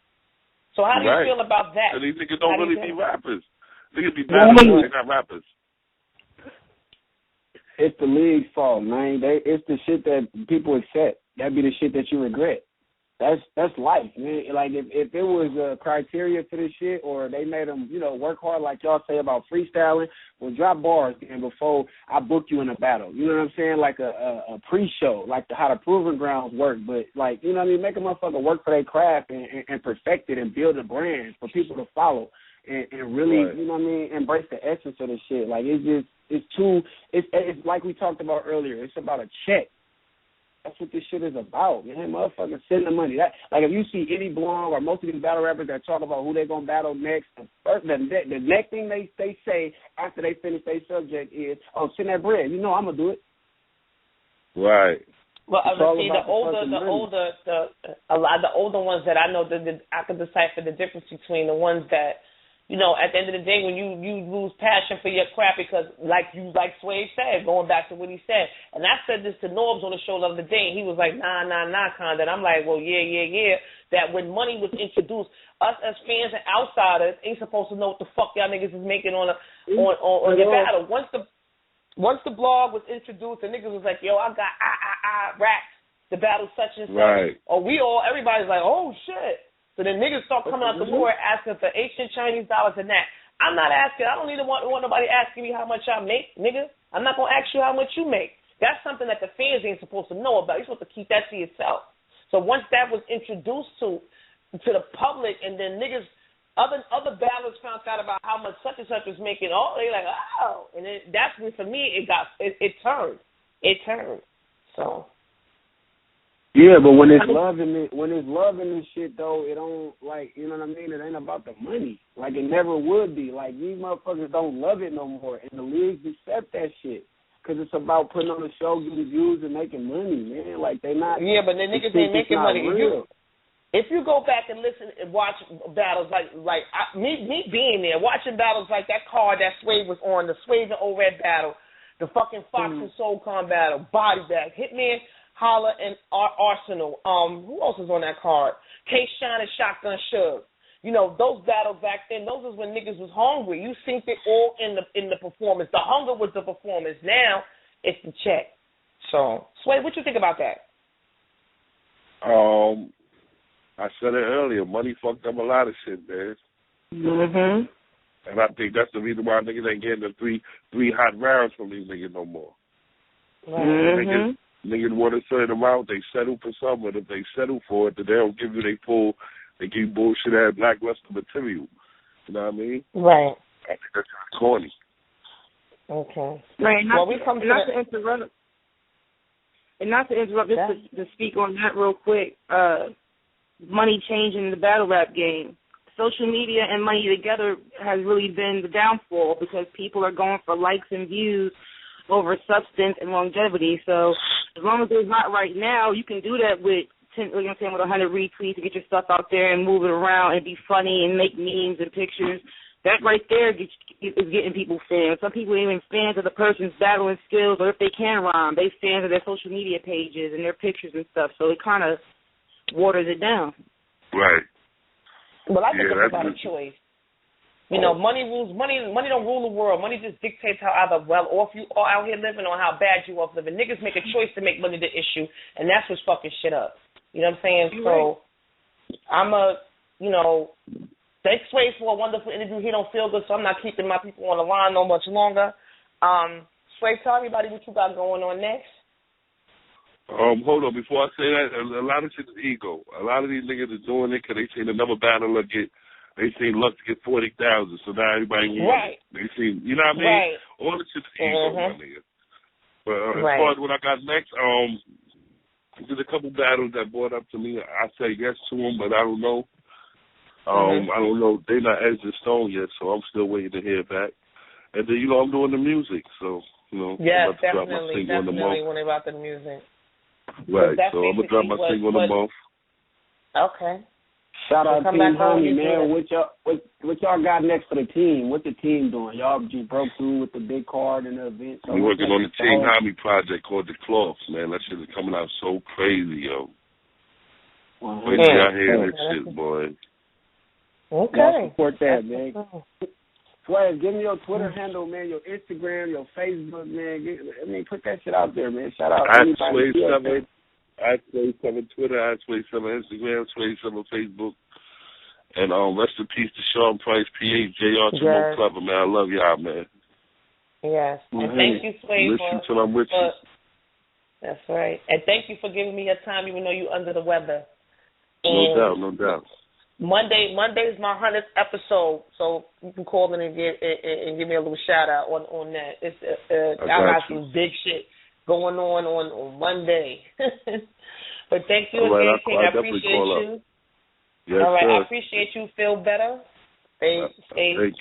So how do you feel about that? And these niggas don't really be rappers. Niggas be battlers, they're not rappers. It's the league's fault, man. It's the shit that people accept. That'd be the shit that you regret. That's life, man. Like if there was a criteria to this shit, or they made them, you know, work hard like y'all say about freestyling, well, drop bars then before I book you in a battle. You know what I'm saying? Like a pre-show, like how the proving grounds work. But like, you know what I mean? Make a motherfucker work for their craft and perfect it and build a brand for people to follow and really, you know what I mean? Embrace the essence of this shit. Like it's like we talked about earlier. It's about a check. That's what this shit is about, man. Motherfuckers send the money. That, like, if you see any blog or most of these battle rappers that talk about who they're going to battle next, the next thing they say after they finish their subject is, send that bread. You know I'm going to do it. Right. Well, see, the older ones that I know, I can decipher the difference between the ones that, you know, at the end of the day, when you lose passion for your craft, because like Swave said, going back to what he said, and I said this to Norbs on the show the other day, and he was like, nah, Condon. I'm like, well, yeah, that when money was introduced, us as fans and outsiders ain't supposed to know what the fuck y'all niggas is making on your battle. Once the blog was introduced, the niggas was like, yo, I got racks, the battle such and such. Right. Everybody's like, oh, shit. So then niggas start coming out the woodwork asking for ancient Chinese dollars and that. I'm not asking. I don't even want nobody asking me how much I make, nigga. I'm not going to ask you how much you make. That's something that the fans ain't supposed to know about. You're supposed to keep that to yourself. So once that was introduced to the public, and then niggas, other battlers found out about how much such and such was making, they like, oh. And then that's when, for me, it turned. it turned. So. Yeah, but when it's loving this shit though, it don't like, you know what I mean? It ain't about the money. Like it never would be. Like these motherfuckers don't love it no more, and the leagues accept that shit because it's about putting on a show, getting views, and making money, man. Like they not. Yeah, but the niggas ain't making money. If you go back and listen and watch battles me being there, watching battles like that card that Swave was on, the Swave and O-Red battle, the fucking Fox and Soul Con battle, Body Bag, Hitman, Holla, and Arsenal. Who else was on that card? K-Shine and Shotgun Suge. You know, those battles back then, those was when niggas was hungry. You synced it all in the performance. The hunger was the performance. Now it's the check. So, Sway, what you think about that? I said it earlier. Money fucked up a lot of shit, man. Mhm. And I think that's the reason why niggas ain't getting the three hot rounds from these niggas no more. Right. Niggas want a certain amount, they settle for something. If they settle for it, then they don't give you they give you bullshit ass lackluster material. You know what I mean? Right. I think that's corny. Okay. Right. Not to interrupt, just to speak on that real quick. Money changing the battle rap game. Social media and money together has really been the downfall because people are going for likes and views over substance and longevity. So as long as it's not right now, you can do that with 100 retweets to get your stuff out there and move it around and be funny and make memes and pictures. That right there is getting people fans. Some people ain't even fans of the person's battling skills or if they can rhyme. They fans of their social media pages and their pictures and stuff. So it kind of waters it down. Right. Well, I think it's about a choice. You know, money don't rule the world. Money just dictates how either well off you are out here living or how bad you off living. Niggas make a choice to make money the issue, and that's what's fucking shit up. You know what I'm saying? So thanks Swave for a wonderful interview. He don't feel good, so I'm not keeping my people on the line no much longer. Swave, tell everybody what you got going on next. Hold on. Before I say that, a lot of shit is ego. A lot of these niggas are doing it because they seen another battler they seen Lux get 40,000, so now everybody wants right. They seen, you know what I mean? Right. All this shit is ego, my nigga. But as far as what I got next, there's a couple battles that brought up to me. I say yes to them, but I don't know. I don't know. They're not edged in stone yet, so I'm still waiting to hear back. And then, I'm doing the music, so, yeah, I'm about to drop my single in the month. When about the music. Right, so I'm going to drop my single in the month. Okay. Shout out Team Homie, man. What y'all got next for the team? What the team doing? Y'all just broke through with the big card and the event. So we're working on the Team Homie project called The Cloths, man. That shit is coming out so crazy, yo. Wait till y'all hear that shit, boy. Okay. Y'all support that, man. Swave, give me your Twitter handle, man, your Instagram, your Facebook, man. Put that shit out there, man. Shout out to anybody. Swave7 Twitter, Swave7 Instagram, Swave7 Facebook. And rest in peace to Sean Price, PH, JR, Jamal Clever, man. I love y'all, man. Yes. And thank you, Swave. Listen till I'm with you. That's right. And thank you for giving me your time, even though you're under the weather. No doubt. Monday is my 100th episode, so you can call in and give me a little shout out on that. It's I got some big shit going on Monday. But thank you again, King. I appreciate you. Yes, all right, sir. I appreciate you. Feel better. Thank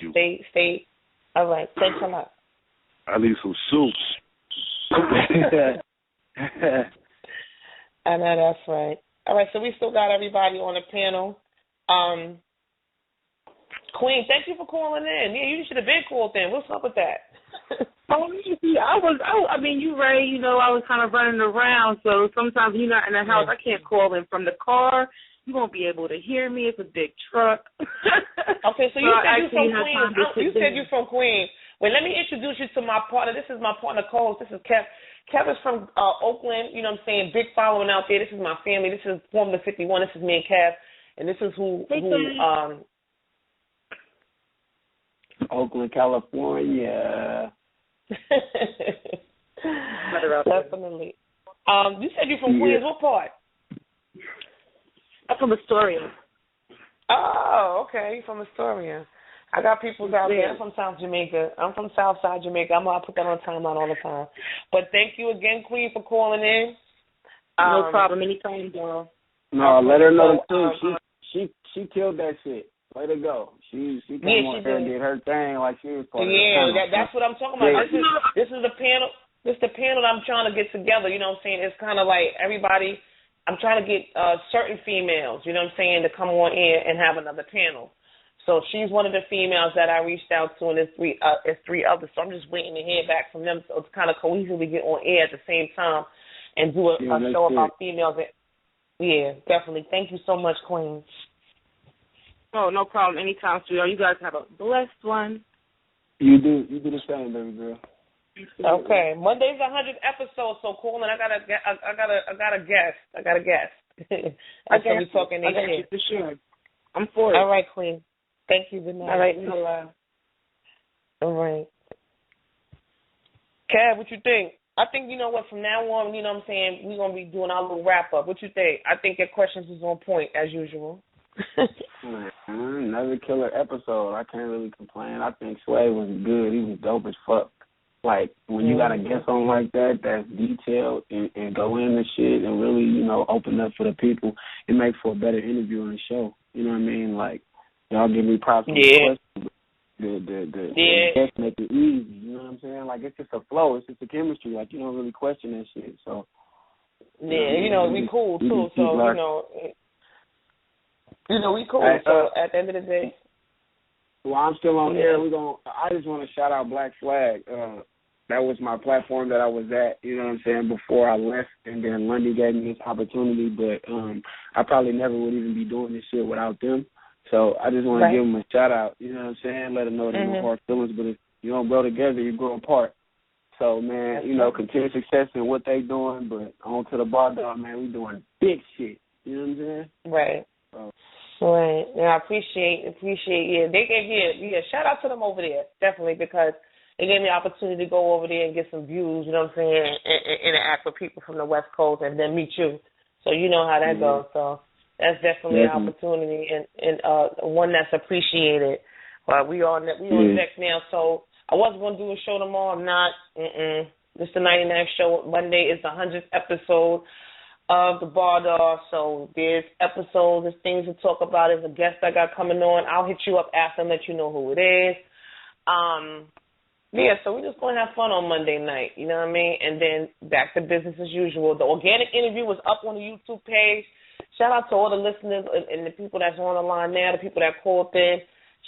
you. Stay. All right, thanks a lot. I need some soup. I know that's right. All right, so we still got everybody on the panel. Queen, thank you for calling in. Yeah, you should have been called in. What's up with that? I mean, you Ray, I was kind of running around, so sometimes when you're not in the house, I can't call in from the car. You won't be able to hear me. It's a big truck. Okay, so you said you're from Queens. You said you're from Queens. Wait, let me introduce you to my partner. This is my partner, co-host. This is Kev. Kev is from Oakland. You know what I'm saying? Big following out there. This is my family. This is Formula 51. This is me and Kev. And this is who Oakland, California. Definitely. You said you're from Queens. What part? I'm from Astoria. Oh, okay. You're from Astoria. I got people out there. I'm from South Jamaica. I'm from Southside Jamaica. I'll put that on timeline all the time. But thank you again, Queen, for calling in. No problem. Anytime, girl. No, let her know too. She killed that shit. Let her go. She came on here and did her thing like she was part of the panel. That's what I'm talking about. This is the panel. This is the panel that I'm trying to get together. You know what I'm saying? It's kind of like everybody. I'm trying to get certain females. You know what I'm saying, to come on in and have another panel. So she's one of the females that I reached out to, and there's three others. So I'm just waiting to hear back from them. So it's kind of cohesively get on air at the same time and do a show about females. Yeah, definitely. Thank you so much, Queen. Oh, no problem. Anytime, sweetheart. You guys have a blessed one. You do the same, baby girl. Okay, Monday's 100th episode, so cool. And I got a guest. I can be talking next year for sure. I'm for it. All right, Queen. Thank you. Good night. All right, all right. Kev, what you think? I think, you know what, from now on, you know what I'm saying, we're going to be doing our little wrap-up. What you think? I think your questions is on point, as usual. Another killer episode. I can't really complain. I think Swave was good. He was dope as fuck. Like, when you got a guest on like that that's detailed and go into shit and really, you know, open up for the people, it makes for a better interview on the show. You know what I mean? Like, y'all give me props for the questions. The guests make it easy. You know what I'm saying? Like, it's just a flow. It's just a chemistry. Like, you don't really question that shit. So, you know, we cool, too. So, you know, we cool. So at the end of the day, well, I'm still on air. I just want to shout out Black Flag. That was my platform that I was at. You know what I'm saying? Before I left, and then Londie gave me this opportunity. But I probably never would even be doing this shit without them. So I just want to give them a shout out. You know what I'm saying? Let them know there's no hard feelings. But if you don't grow together, you grow apart. So, man, you know, continued success in what they doing. But on to the bar, dog, man, we doing big shit. You know what I'm saying? Right. Right. Yeah, I appreciate they gave shout out to them over there, definitely, because they gave me the opportunity to go over there and get some views, you know what I'm saying, and interact with people from the West Coast and then meet you. So you know how that goes. So that's definitely an opportunity and one that's appreciated. But we on next now. So I wasn't going to do a show tomorrow. I'm not. This is the 99th show. Monday is the 100th episode of the Bar Dog. So there's episodes, there's things to talk about. There's a guest I got coming on. I'll hit you up after and let you know who it is. So we're just going to have fun on Monday night, you know what I mean? And then back to business as usual. The organic interview was up on the YouTube page. Shout out to all the listeners and the people that's on the line now, the people that called in.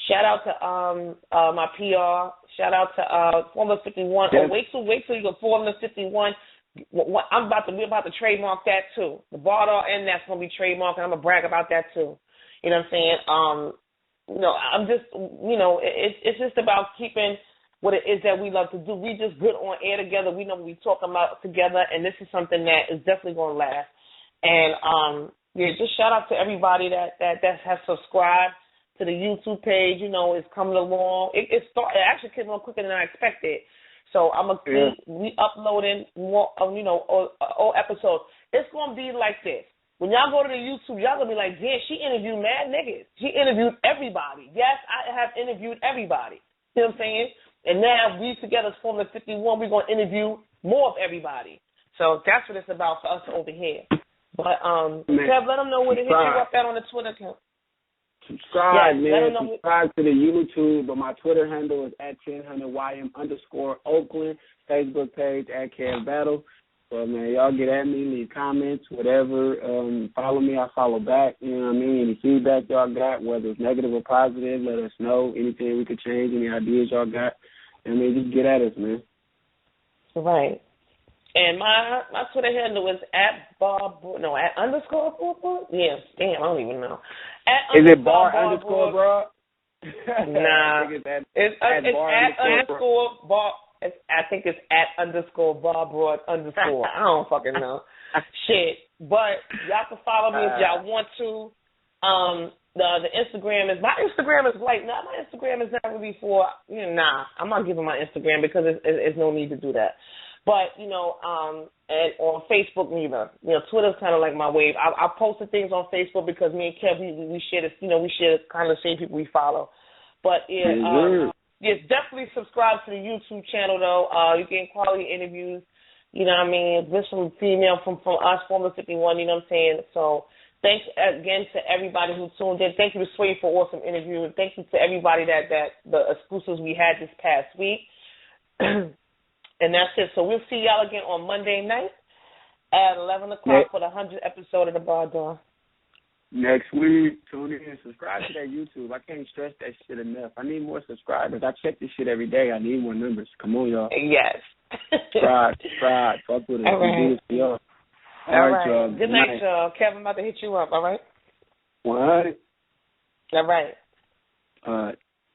Shout out to my PR. Shout out to Formula 51. Oh, wait till you go Formula 51. We're about to trademark that too. The Bar Dog and that's gonna be trademarked, and I'm gonna brag about that too. You know what I'm saying? I'm just, it's just about keeping what it is that we love to do. We just good on air together. We know what we talking about together, and this is something that is definitely gonna last. And just shout out to everybody that has subscribed to the YouTube page. You know, it's coming along. It actually came along quicker than I expected. So I'm going to keep re-uploading more, old episodes. It's going to be like this. When y'all go to the YouTube, y'all going to be like, damn, she interviewed mad niggas. She interviewed everybody. Yes, I have interviewed everybody. You know what I'm saying? And now we together as Formula 51, we're going to interview more of everybody. So that's what it's about for us over here. But, Kev, let them know where to hit you up at on the Twitter account. Subscribe, man. Subscribe to the YouTube, but my Twitter handle is @1000YM_Oakland. Facebook page @CavBattle. So, man, y'all get at me, leave comments, whatever. Follow me, I follow back. You know what I mean? Any feedback y'all got, whether it's negative or positive, let us know. Anything we could change, any ideas y'all got. I mean, just get at us, man. Right. And my Twitter handle is @_Bob. Yes, damn, I don't even know. Is it bar_bro? Nah, it's @_bar. I think it's @_Bob_. I don't fucking know. Shit, but y'all can follow me if y'all want to. The Instagram is my Instagram is like my Instagram is not really for I'm not giving my Instagram because it's no need to do that. But, and on Facebook neither. Twitter's kind of like my wave. I posted things on Facebook because me and Kev, we share this, we share kind of the same people we follow. But yes, definitely subscribe to the YouTube channel though. You get quality interviews. You know what I mean? This from female from us, Formula 51. You know what I'm saying? So thanks again to everybody who tuned in. Thank you to Swave for awesome interview. And thank you to everybody that the exclusives we had this past week. And that's it. So we'll see y'all again on Monday night at 11 o'clock for the 100th episode of the Bar Door. Next week, tune in and subscribe to that YouTube. I can't stress that shit enough. I need more subscribers. I check this shit every day. I need more numbers. Come on, y'all. Yes. Subscribe. Fuck with it. All right. Y'all. All right, y'all. Good night, y'all. Kevin about to hit you up, all right? 100. All right. All right.